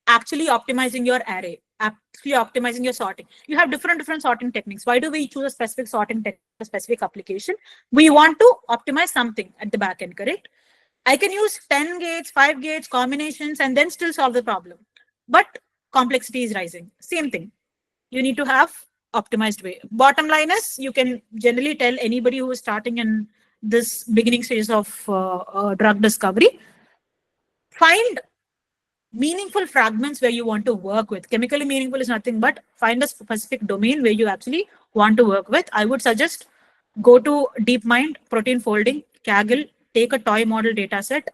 actually optimizing your array, actually optimizing your sorting. You have different sorting techniques. Why do we choose a specific sorting technique, a specific application? We want to optimize something at the back end, correct? I can use 10 gates, 5 gates, combinations, and then still solve the problem. But complexity is rising. Same thing. You need to have optimized way. Bottom line is, you can generally tell anybody who is starting in this beginning stages of drug discovery, find meaningful fragments where you want to work with. Chemically meaningful is nothing but find a specific domain where you actually want to work with. I would suggest go to DeepMind, protein folding, Kaggle, take a toy model data set,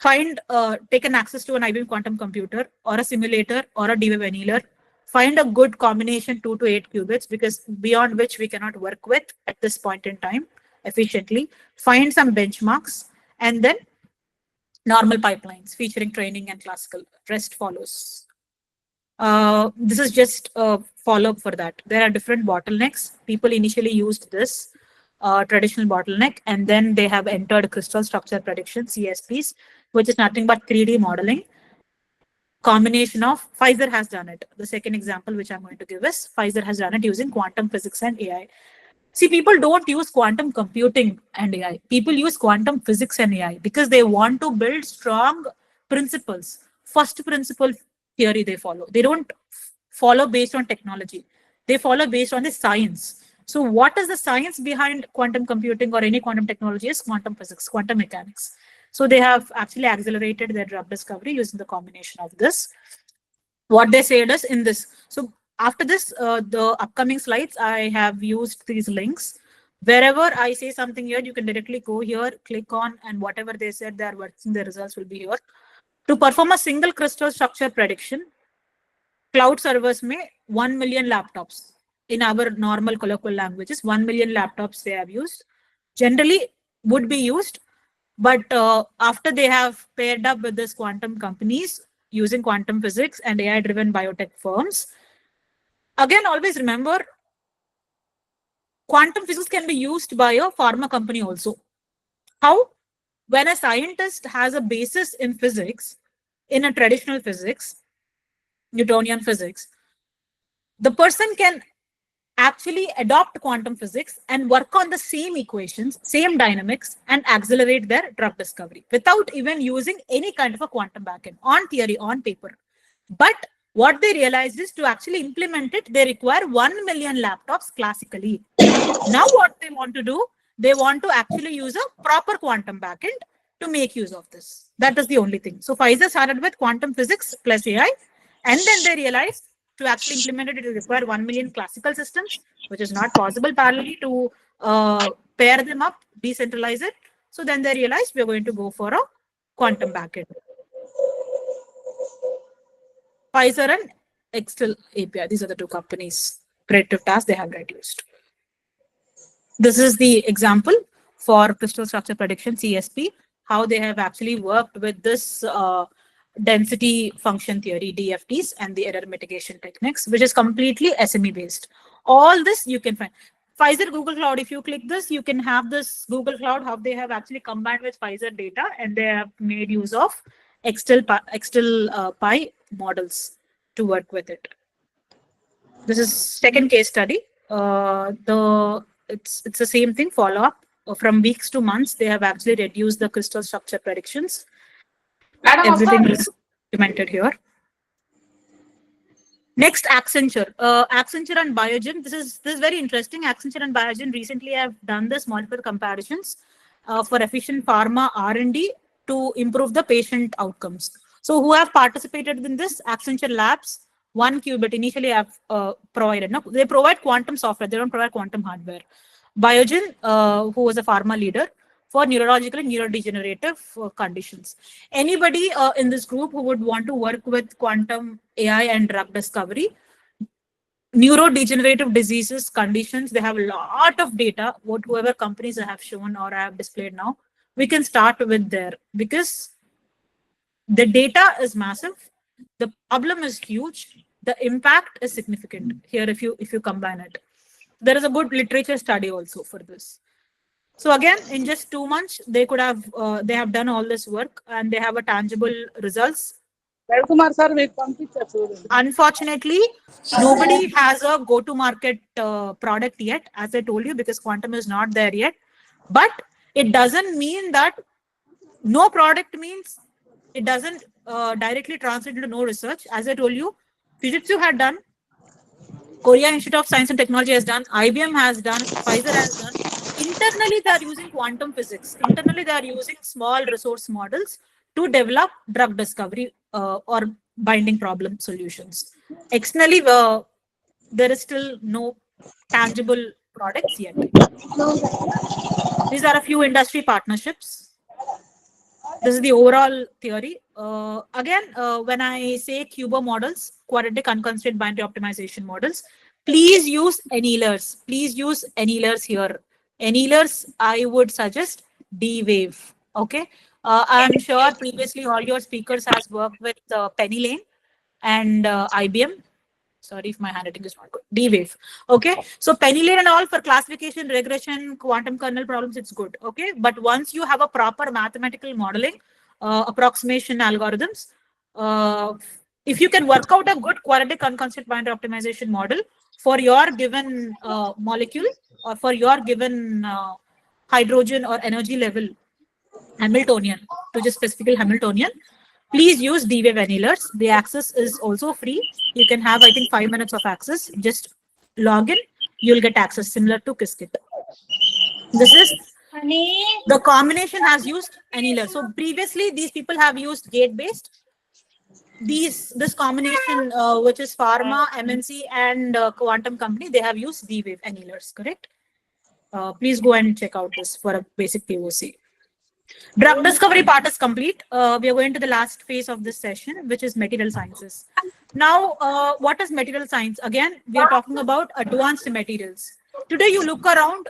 take an access to an IBM quantum computer or a simulator or a DWeb annealer, find a good combination 2 to 8 qubits, because beyond which we cannot work with at this point in time efficiently. Find some benchmarks, and then normal pipelines featuring training and classical. Rest follows. This is just a follow-up for that. There are different bottlenecks. People initially used this traditional bottleneck, and then they have entered crystal structure prediction, CSPs, which is nothing but 3D modeling. Combination of Pfizer has done it. The second example which I'm going to give is Pfizer has done it using quantum physics and AI. See, people don't use quantum computing and AI. People use quantum physics and AI because they want to build strong principles. First principle theory they follow. They don't follow based on technology. They follow based on the science. So what is the science behind quantum computing or any quantum technology is quantum physics, quantum mechanics. So they have actually accelerated their drug discovery using the combination of this. What they said is in this. So after this, the upcoming slides, I have used these links. Wherever I say something here, you can directly go here, click on, and whatever they said they are working, the results will be here. To perform a single crystal structure prediction, cloud servers may 1 million laptops. In our normal colloquial languages, 1 million laptops they have used. Generally would be used, but after they have paired up with this quantum companies using quantum physics and AI-driven biotech firms, again, always remember, quantum physics can be used by a pharma company also. How? When a scientist has a basis in physics, in a traditional physics, Newtonian physics, the person can actually adopt quantum physics and work on the same equations, same dynamics, and accelerate their drug discovery without even using any kind of a quantum backend on theory, on paper. But what they realized is to actually implement it, they require 1 million laptops classically. Now what they want to do, they want to actually use a proper quantum backend to make use of this. That is the only thing. So Pfizer started with quantum physics plus AI, and then they realized to actually implement it, it require 1 million classical systems, which is not possible parallelly to pair them up, decentralize it. So then they realized we're going to go for a quantum backend. Pfizer and Excel API, these are the two companies. Predictive tasks they have reduced. This is the example for crystal structure prediction, CSP, how they have actually worked with this density function theory, DFTs, and the error mitigation techniques, which is completely SME based. All this you can find. Pfizer Google Cloud, if you click this, you can have this Google Cloud, how they have actually combined with Pfizer data, and they have made use of Excel Pi models to work with it. This is second case study. It's the same thing, follow up. From weeks to months, they have actually reduced the crystal structure predictions. Everything is documented here. Next, Accenture. Accenture and Biogen. This is very interesting. Accenture and Biogen recently have done this multiple comparisons for efficient pharma R&D to improve the patient outcomes. So who have participated in this? Accenture Labs, 1qubit initially have provided. No, they provide quantum software. They don't provide quantum hardware. Biogen, who was a pharma leader for neurological and neurodegenerative conditions. Anybody in this group who would want to work with quantum AI and drug discovery, neurodegenerative diseases, conditions, they have a lot of data, whoever companies I have shown or I have displayed now, we can start with there because the data is massive, the problem is huge, the impact is significant here if you combine it. There is a good literature study also for this. So again, in just 2 months, they could have they have done all this work and they have a tangible results. Unfortunately, nobody has a go-to-market product yet, as I told you, because quantum is not there yet. But it doesn't mean that no product means it doesn't directly translate into no research. As I told you, Fujitsu had done, Korea Institute of Science and Technology has done, IBM has done, Pfizer has done. Internally, they are using quantum physics. Internally, they are using small resource models to develop drug discovery or binding problem solutions. Externally, there is still no tangible products yet. These are a few industry partnerships. This is the overall theory. Again, when I say QBO models, quadratic unconstrained binary optimization models, please use annealers. Please use annealers here. Annealers, I would suggest D-Wave. Okay. I'm sure previously all your speakers has worked with Penny Lane and IBM. Sorry if my handwriting is not good. D-Wave. Okay. So Penny Lane and all for classification, regression, quantum kernel problems, it's good. Okay. But once you have a proper mathematical modeling, approximation algorithms, uh, if you can work out a good quadratic unconstant binder optimization model for your given molecule or for your given hydrogen or energy level Hamiltonian, to just specifically Hamiltonian, please use D-Wave annealers. The access is also free. You can have, I think, 5 minutes of access. Just log in, you'll get access similar to Qiskit. This is the combination has used annealer. So previously, these people have used gate-based. This combination, which is pharma, MNC, and quantum company, they have used D-Wave annealers, correct? Please go and check out this for a basic POC. Drug discovery part is complete. We are going to the last phase of this session, which is material sciences. Now, what is material science? Again, we are talking about advanced materials. Today, you look around,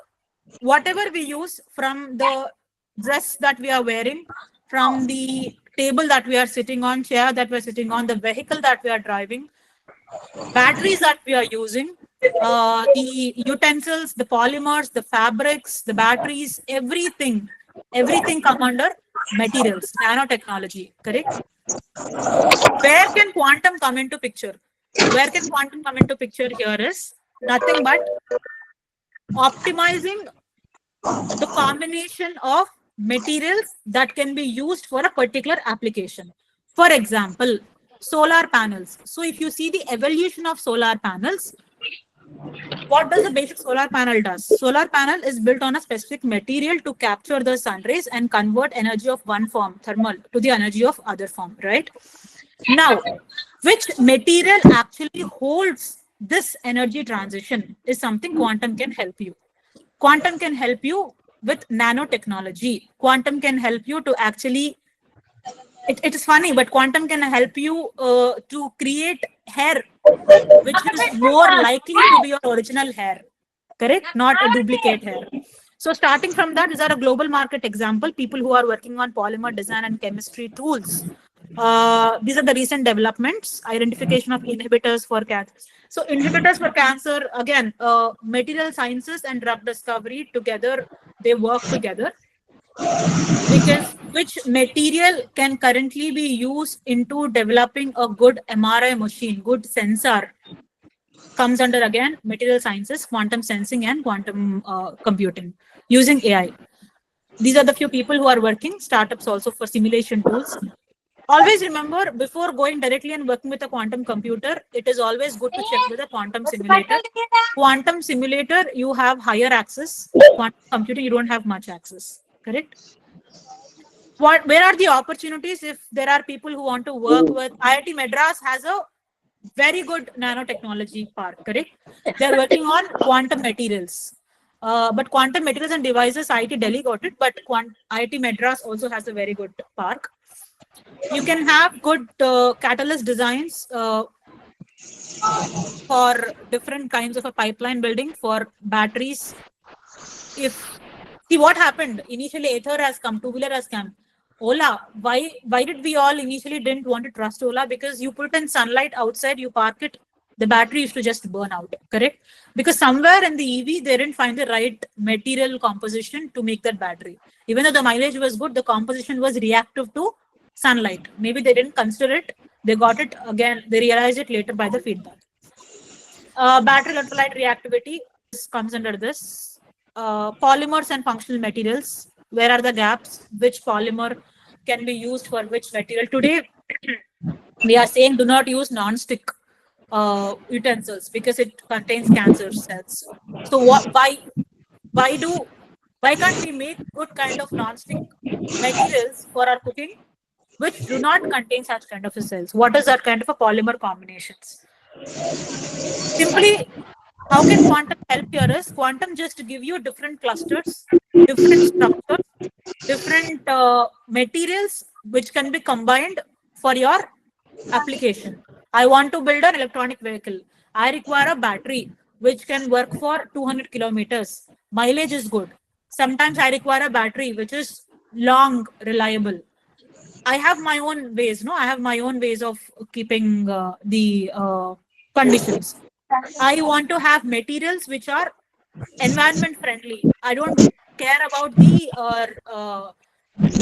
whatever we use, from the dress that we are wearing, from the table that we are sitting on, chair that we are sitting on, the vehicle that we are driving, batteries that we are using, the utensils, the polymers, the fabrics, the batteries, everything come under materials, nanotechnology, correct? Where can quantum come into picture? Where can quantum come into picture here is nothing but optimizing the combination of materials that can be used for a particular application. For example, solar panels. So if you see the evolution of solar panels, what does the basic solar panel does? Solar panel is built on a specific material to capture the sun rays and convert energy of one form, thermal, to the energy of other form, right? Now, which material actually holds this energy transition is something quantum can help you. Quantum can help you with nanotechnology. Quantum can help you to actually, it is funny, but quantum can help you to create hair which is more likely to be your original hair, correct? Not a duplicate hair. So starting from that, these are a global market example, people who are working on polymer design and chemistry tools. These are the recent developments, identification of inhibitors for cancer. So inhibitors for cancer, again, material sciences and drug discovery together, they work together. Because which material can currently be used into developing a good MRI machine, good sensor, comes under again material sciences, quantum sensing, and quantum computing using AI. These are the few people who are working, startups also for simulation tools. Always remember, before going directly and working with a quantum computer, it is always good to check with a quantum simulator. Quantum simulator, you have higher access. Quantum computer, you don't have much access, correct? Where are the opportunities if there are people who want to work with? IIT Madras has a very good nanotechnology park, correct? They're working on quantum materials. But quantum materials and devices, IIT Delhi got it, but IIT Madras also has a very good park. You can have good catalyst designs for different kinds of a pipeline building for batteries. See what happened, initially Ether has come, two-wheeler has come. Ola, why did we all initially didn't want to trust Ola? Because you put in sunlight outside, you park it, the battery used to just burn out, correct? Because somewhere in the EV, they didn't find the right material composition to make that battery. Even though the mileage was good, the composition was reactive to sunlight. Maybe they didn't consider it. They got it again. They realized it later by the feedback. Battery electrolyte reactivity comes under this. Polymers and functional materials. Where are the gaps? Which polymer can be used for which material? Today, we are saying do not use non-stick utensils because it contains cancer cells. So why can't we make good kind of non-stick materials for our cooking which do not contain such kind of cells? What is that kind of a polymer combinations? Simply, how can quantum help here is quantum just give you different clusters, different structures, different materials which can be combined for your application. I want to build an electronic vehicle. I require a battery which can work for 200 kilometers. Mileage is good. Sometimes I require a battery which is long, reliable. I have my own ways, no? I have my own ways of keeping the conditions. I want to have materials which are environment friendly. I don't care about the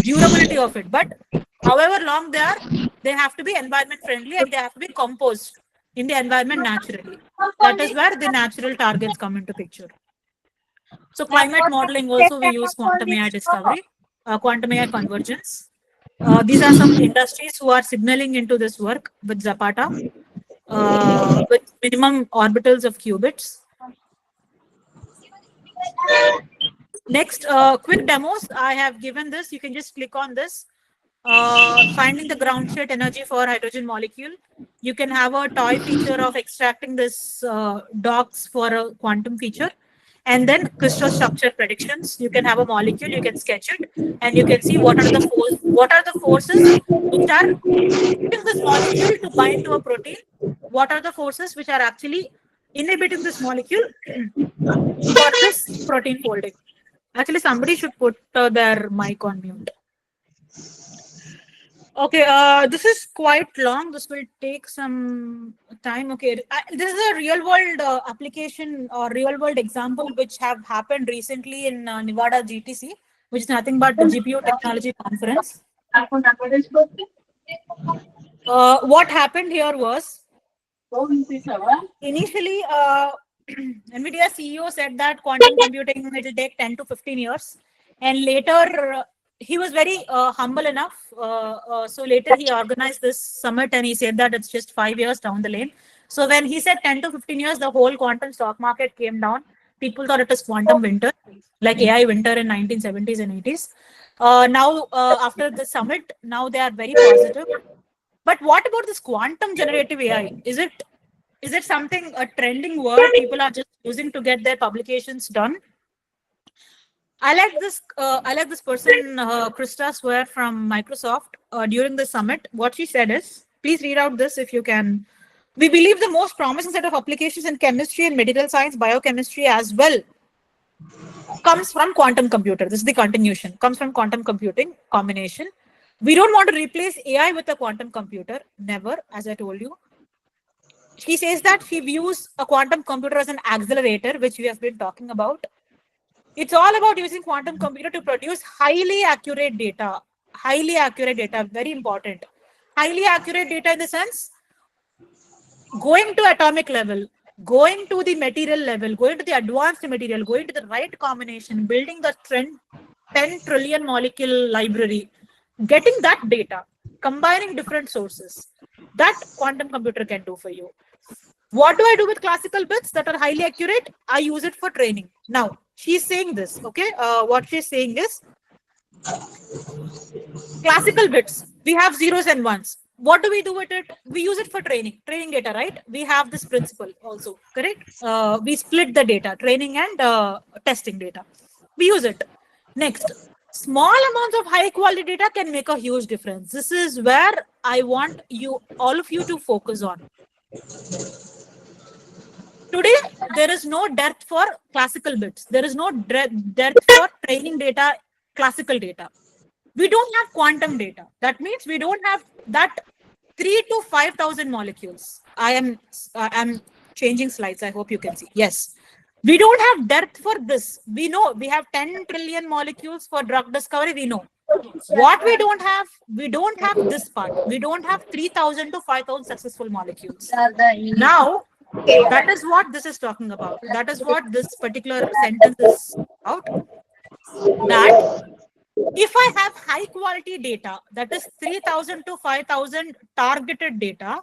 durability of it, but however long they are, they have to be environment friendly and they have to be composed in the environment naturally. That is where the natural targets come into picture. So climate modeling also we use quantum AI discovery, quantum AI convergence. These are some industries who are signaling into this work with Zapata, with minimum orbitals of qubits. Next, quick demos. I have given this. You can just click on this. Finding the ground state energy for hydrogen molecule. You can have a toy feature of extracting this docs for a quantum feature. And then crystal structure predictions. You can have a molecule, you can sketch it, and you can see what are the forces which are pushing this molecule to bind to a protein. What are the forces which are actually inhibiting this molecule for this protein folding? Actually, somebody should put their mic on mute. Okay, this is quite long. This will take some time. Okay, this is a real world application or real world example which have happened recently in Nevada GTC, which is nothing but the GPU technology conference. What happened here was initially NVIDIA CEO said that quantum computing it will take 10 to 15 years, and later he was very humble enough. So later he organized this summit and he said that it's just 5 years down the lane. So when he said 10 to 15 years, the whole quantum stock market came down. People thought it was quantum winter, like AI winter in 1970s and 80s. Now after the summit, now they are very positive. But what about this quantum generative AI? Is it something a trending word people are just using to get their publications done? I like this person, Krista Swear from Microsoft, during the summit. What she said is, please read out this if you can. We believe the most promising set of applications in chemistry and material science, biochemistry as well, comes from quantum computer. This is the continuation. Comes from quantum computing combination. We don't want to replace AI with a quantum computer. Never, as I told you. She says that she views a quantum computer as an accelerator, which we have been talking about. It's all about using quantum computer to produce highly accurate data. Highly accurate data, very important. Highly accurate data in the sense, going to atomic level, going to the material level, going to the advanced material, going to the right combination, building the 10 trillion molecule library, getting that data, combining different sources. That quantum computer can do for you. What do I do with classical bits that are highly accurate? I use it for training. Now, she's saying this, okay? What she's saying is, classical bits, we have zeros and ones. What do we do with it? We use it for training data, right? We have this principle also, correct? We split the data, training and testing data. We use it. Next, small amounts of high quality data can make a huge difference. This is where I want all of you to focus on. Today, there is no depth for classical bits. There is no depth for training data, classical data. We don't have quantum data. That means we don't have that 3 to 5,000 molecules. I am changing slides. I hope you can see. Yes. We don't have depth for this. We know we have 10 trillion molecules for drug discovery. We know. What we don't have this part. We don't have 3,000 to 5,000 successful molecules. Now, that is what this is talking about. That is what this particular sentence is about. That if I have high quality data, that is 3,000 to 5,000 targeted data,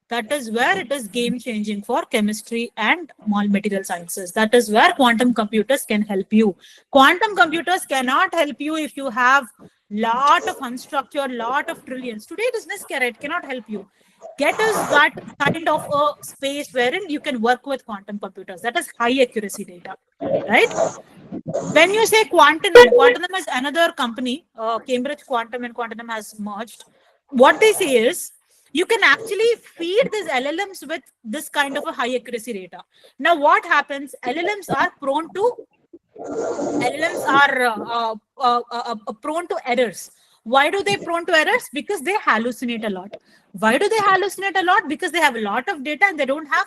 that is where it is game changing for chemistry and material sciences. That is where quantum computers can help you. Quantum computers cannot help you if you have lot of unstructured, lot of trillions. Today, business cannot help you. Get us that kind of a space wherein you can work with quantum computers. That is high accuracy data, right? When you say Quantum is another company, Cambridge Quantum and Quantum has merged. What they say is, you can actually feed these LLMs with this kind of a high accuracy data. Now, what happens? LLMs are prone to LLMs are prone to errors. Why do they prone to errors? Because they hallucinate a lot. Why do they hallucinate a lot? Because they have a lot of data and they don't have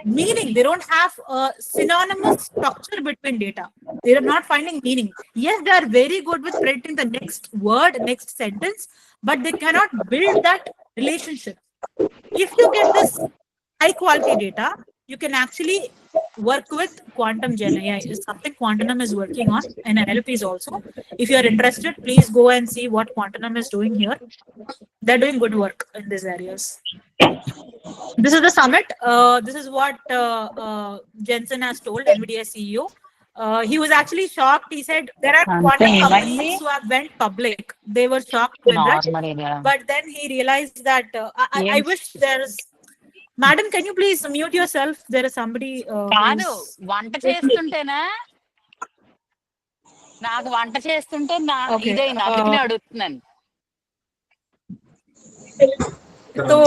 meaning. They don't have a synonymous structure between data. They are not finding meaning. Yes, they are very good with predicting the next word, next sentence, but they cannot build that relationship. If you get this high quality data, you can actually work with quantum gen AI. Is something Quantum is working on, and NLP is also. If you are interested, please go and see what Quantum is doing here. They're doing good work in these areas. This is the summit. This is what Jensen has told, NVIDIA CEO. He was actually shocked. He said there are quantum companies who have went public. They were shocked with that. But then he realized that I wish there's. Madam, can you please mute yourself? There is somebody. కాదు వంట చేస్తుంటేనా నాకు వంట చేస్తుంటే Okay, ఇదైంది అందుకనే అడుగుతున్నాను. So,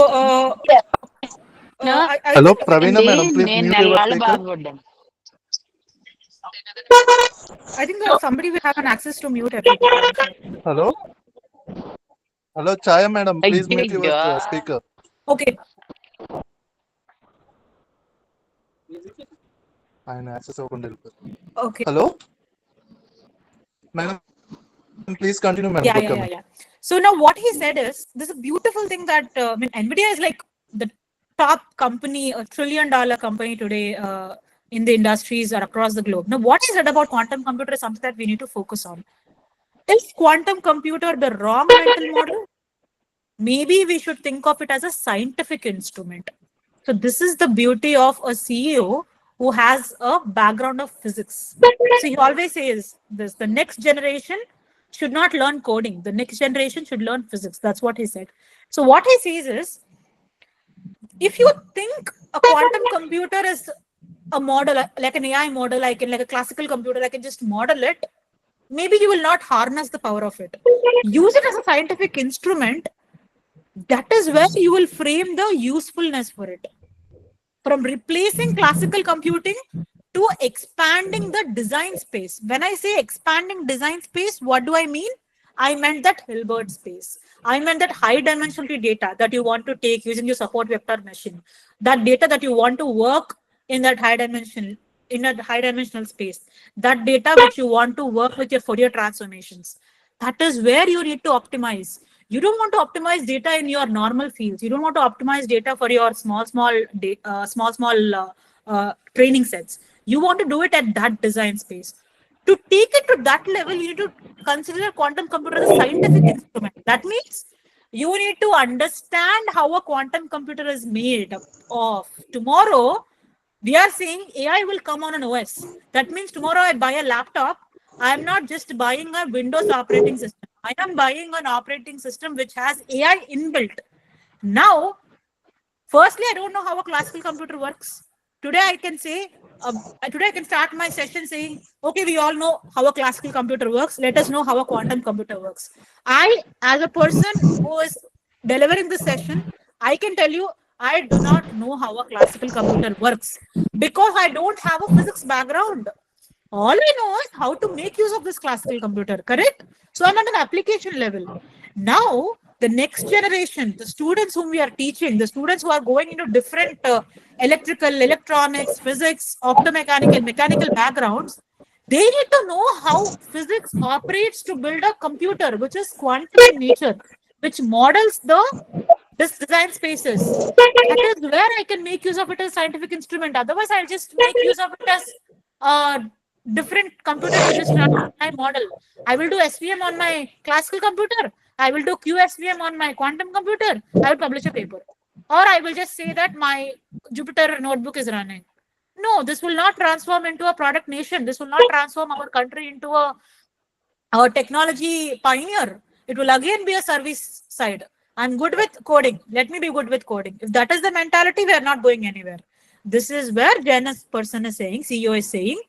Hello, Pravina madam, please నేను mute your నెలలు speaker. బాధపడ్డాను. I think somebody will have an access to mute everything. Hello? Hello, Chaya madam, please mute your అయ్యయ్యో. speaker. Okay. ఆయన access అవ్వకుండా వెళ్ళిపోయారు. Okay. Hello? Madam, please continue, madam. Yeah. So now what he said is, this is a beautiful thing that NVIDIA is like the top company, $1 trillion company today in the industries or across the globe. Now what he said about quantum computer is something that we need to focus on. Is quantum computer the wrong mental model? Maybe we should think of it as a scientific instrument. So this is the beauty of a CEO who has a background of physics. So he always says this, the next generation should not learn coding. The next generation should learn physics. That's what he said. So what he says is, if you think a quantum computer is a model, like an AI model, like a classical computer, I can just model it, maybe you will not harness the power of it. Use it as a scientific instrument. That is where you will frame the usefulness for it. From replacing classical computing to expanding the design space. When I say expanding design space, what do I mean? I meant that Hilbert space. I meant that high dimensional data that you want to take using your support vector machine. That data that you want to work in that high dimensional space. That data which you want to work with your Fourier transformations. That is where you need to optimize. You don't want to optimize data in your normal fields. You don't want to optimize data for your small training sets. You want to do it at that design space. To take it to that level, you need to consider quantum computer as a scientific instrument. That means you need to understand how a quantum computer is made of. Tomorrow, we are saying AI will come on an OS. That means tomorrow I buy a laptop. I am not just buying a Windows operating system. I am buying an operating system which has AI inbuilt. Now, firstly, I don't know how a classical computer works. Today I can say, today I can start my session saying, okay, we all know how a classical computer works. Let us know how a quantum computer works. I, as a person who is delivering this session, I can tell you, I do not know how a classical computer works because I don't have a physics background. All I know is how to make use of this classical computer, correct? So I'm at an application level. Now, the next generation, the students whom we are teaching, the students who are going into different electrical, electronics, physics, optomechanical, mechanical backgrounds, they need to know how physics operates to build a computer which is quantum in nature, which models this design spaces. That is where I can make use of it as a scientific instrument. Otherwise, I'll just make use of it as different computer to just run my model. I will do SVM on my classical computer. I will do QSVM on my quantum computer. I will publish a paper. Or I will just say that my Jupyter notebook is running. No, this will not transform into a product nation. This will not transform our country into a technology pioneer. It will again be a service side. I'm good with coding. Let me be good with coding. If that is the mentality, we are not going anywhere. This is where Janus person is saying, CEO is saying,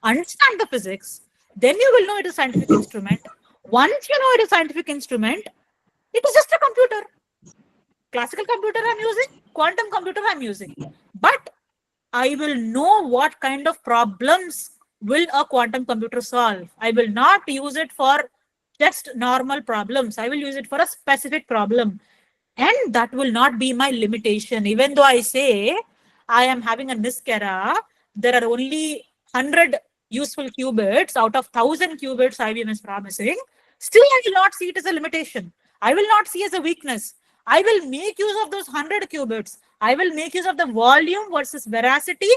understand the physics, then you will know it is a scientific instrument. Once you know it is a scientific instrument, it is just a computer. Classical computer I'm using, quantum computer I'm using. But I will know what kind of problems will a quantum computer solve? I will not use it for just normal problems. I will use it for a specific problem. And that will not be my limitation. Even though I say I am having a NISC era, there are only 100 useful qubits out of 1000 qubits IBM is promising. Still, I will not see it as a limitation. I will not see it as a weakness. I will make use of those 100 qubits. I will make use of the volume versus veracity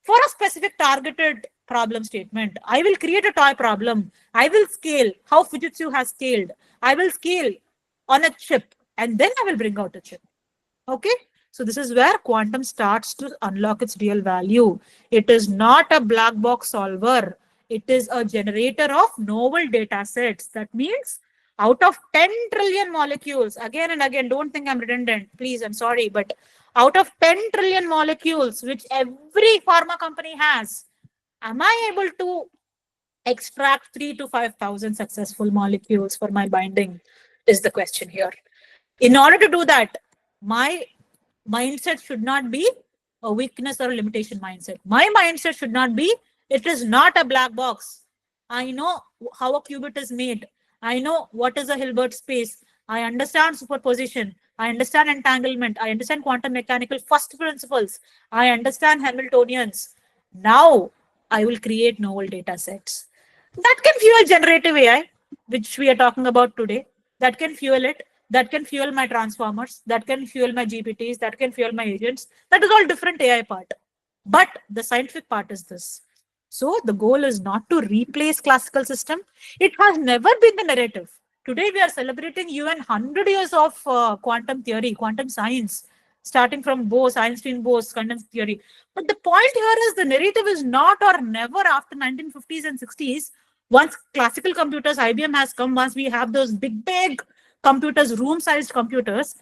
for a specific targeted problem statement. I will create a toy problem. I will scale how Fujitsu has scaled. I will scale on a chip, and then I will bring out a chip. Okay. So this is where quantum starts to unlock its real value. It is not a black box solver. It is a generator of novel data sets. That means out of 10 trillion molecules, again and again, don't think I'm redundant, please, I'm sorry, but out of 10 trillion molecules, which every pharma company has, am I able to extract 3 to 5,000 successful molecules for my binding is the question here. In order to do that, my mindset should not be a weakness or a limitation mindset. My mindset should not be, it is not a black box. I know how a qubit is made. I know what is a Hilbert space. I understand superposition. I understand entanglement. I understand quantum mechanical first principles. I understand Hamiltonians. Now I will create novel data sets. That can fuel generative AI, which we are talking about today. That can fuel it. That can fuel my transformers. That can fuel my GPTs. That can fuel my agents. That is all different AI part. But the scientific part is this. So the goal is not to replace classical system. It has never been the narrative. Today we are celebrating even 100 years of quantum theory, quantum science, starting from Bose, Einstein, Bose, quantum theory. But the point here is the narrative is not or never after 1950s and 60s. Once classical computers, IBM has come, once we have those big computers, room-sized computers,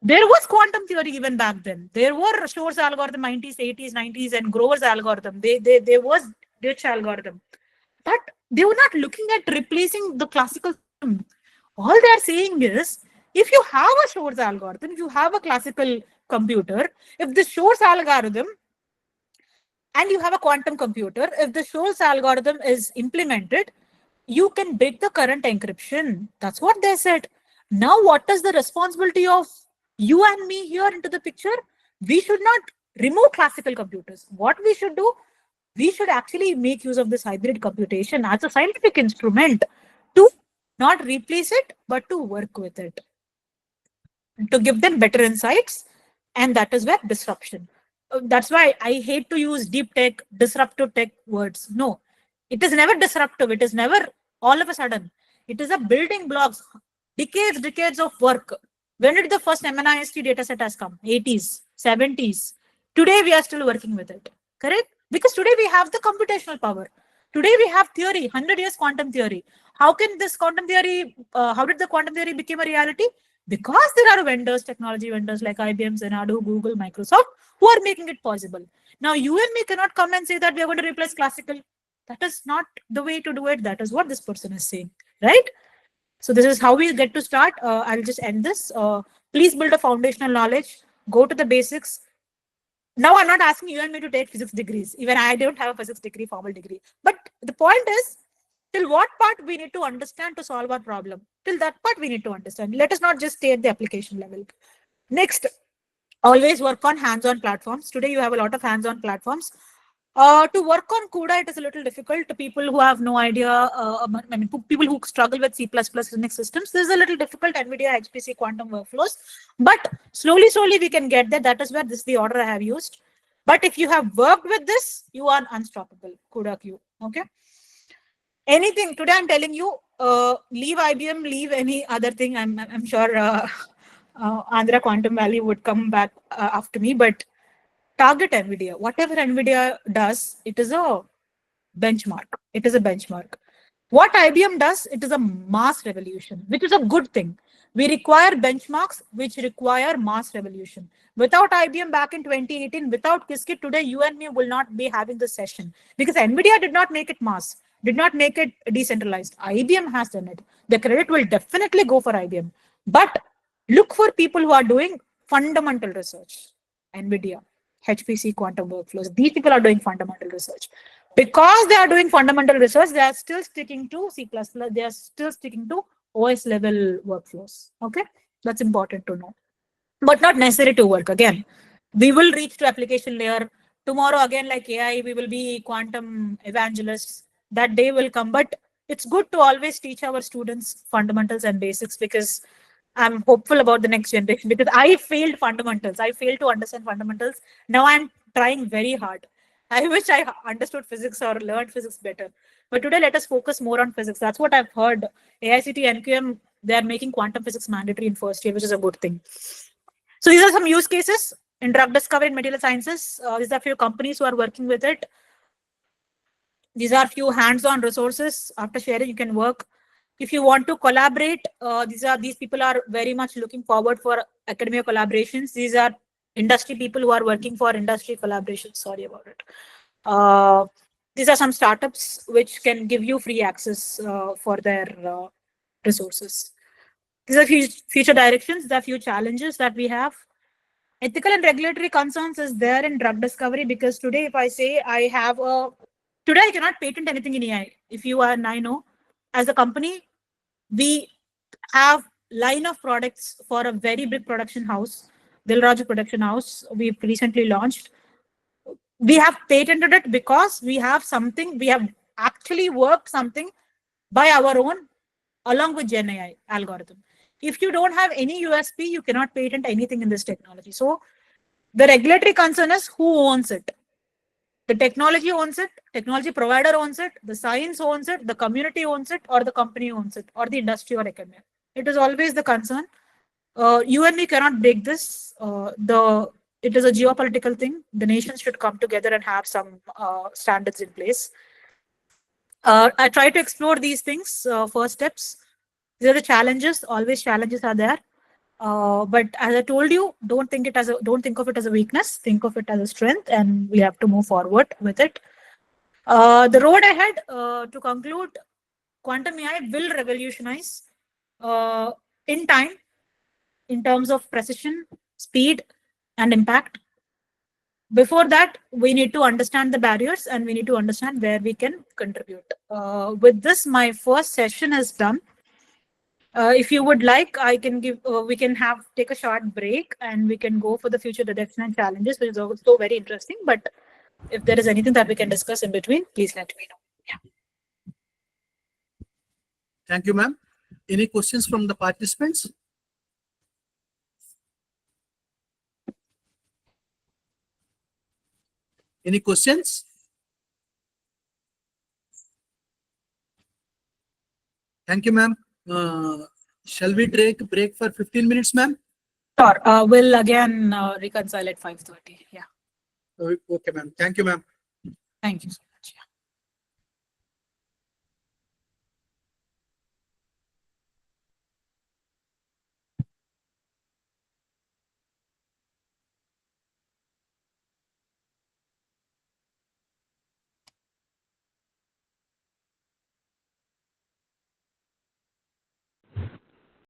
there was quantum theory even back then. There were Shor's algorithm, 90s, 80s, 90s, and Grover's algorithm. There was Ditch algorithm. But they were not looking at replacing the classical system. All they are saying is, if you have a Shor's algorithm, if you have a classical computer, if the Shor's algorithm and you have a quantum computer, if the Shor's algorithm is implemented, you can break the current encryption. That's what they said. Now, what is the responsibility of you and me here into the picture? We should not remove classical computers. What we should do, we should actually make use of this hybrid computation as a scientific instrument to not replace it, but to work with it, to give them better insights. And that is where disruption. That's why I hate to use deep tech, disruptive tech words. No, it is never disruptive. It is never all of a sudden. It is a building blocks, decades of work. When did the first MNIST dataset has come? 80s, 70s. Today we are still working with it. Correct? Because today we have the computational power. Today we have theory, 100 years quantum theory. How can this quantum theory, how did the quantum theory become a reality? Because there are vendors, technology vendors like IBM, Xenado, Google, Microsoft, who are making it possible. Now you and me cannot come and say that we are going to replace classical. That is not the way to do it. That is what this person is saying, right? So this is how we get to start. I'll just end this. Please build a foundational knowledge. Go to the basics. Now I'm not asking you and me to take physics degrees. Even I don't have a physics degree, formal degree. But the point is, till what part we need to understand to solve our problem. Till that part we need to understand. Let us not just stay at the application level. Next, always work on hands-on platforms. Today you have a lot of hands-on platforms. To work on CUDA, it is a little difficult to people who have no idea. I mean, people who struggle with C++ Linux systems. This is a little difficult. NVIDIA HPC quantum workflows, but slowly we can get there. That is where this is the order I have used. But if you have worked with this, you are unstoppable. CUDA Q. Okay. Anything today, I'm telling you, leave IBM, leave any other thing. I'm sure Andhra Quantum Valley would come back after me, but target NVIDIA. Whatever NVIDIA does, it is a benchmark. It is a benchmark. What IBM does, it is a mass revolution, which is a good thing. We require benchmarks which require mass revolution. Without IBM back in 2018, without Qiskit, today you and me will not be having this session because NVIDIA did not make it mass, did not make it decentralized. IBM has done it. The credit will definitely go for IBM. But look for people who are doing fundamental research. NVIDIA, HPC quantum workflows. These people are doing fundamental research. Because they are doing fundamental research, they are still sticking to C++, they are still sticking to OS level workflows. Okay, that's important to know, but not necessary to work. Again, we will reach to application layer tomorrow. Again, like AI, we will be quantum evangelists. That day will come, but it's good to always teach our students fundamentals and basics, because I'm hopeful about the next generation, because I failed fundamentals. I failed to understand fundamentals. Now I'm trying very hard. I wish I understood physics or learned physics better. But today, let us focus more on physics. That's what I've heard. AICT, NQM, they are making quantum physics mandatory in first year, which is a good thing. So these are some use cases in drug discovery and material sciences. These are few companies who are working with it. These are few hands-on resources. After sharing, you can work. If you want to collaborate, these people are very much looking forward for academic collaborations. These are industry people who are working for industry collaborations. Sorry about it. These are some startups which can give you free access for their resources. These are future directions. There are few challenges that we have. Ethical and regulatory concerns is there in drug discovery, because today, if I say I cannot patent anything in AI. If you and I know, as a company, we have line of products for a very big production house, Dilraj production house. We've recently launched. We have patented it because we have actually worked something by our own along with Gen AI algorithm. If you don't have any USP, you cannot patent anything in this technology. So the regulatory concern is who owns it. The technology owns it, technology provider owns it, the science owns it, the community owns it, or the company owns it, or the industry or academia. It is always the concern. You and me cannot break this. It is a geopolitical thing. The nations should come together and have some standards in place. I try to explore these things, first steps. These are the challenges. Always challenges are there. But as I told you, don't think of it as a weakness. Think of it as a strength, and we have to move forward with it. The road ahead, to conclude, quantum AI will revolutionize in time, in terms of precision, speed, and impact. Before that, we need to understand the barriers, and we need to understand where we can contribute. With this, my first session is done. If you would like, we can take a short break, and we can go for the future direction and challenges, which is also very interesting. But if there is anything that we can discuss in between, please let me know. Yeah. Thank you, ma'am. Any questions from the participants? Any questions? Thank you, ma'am. Shall we take a break for 15 minutes, ma'am? Sure. We'll again reconcile at 5:30. Yeah. Okay, ma'am. Thank you, ma'am. Thank you.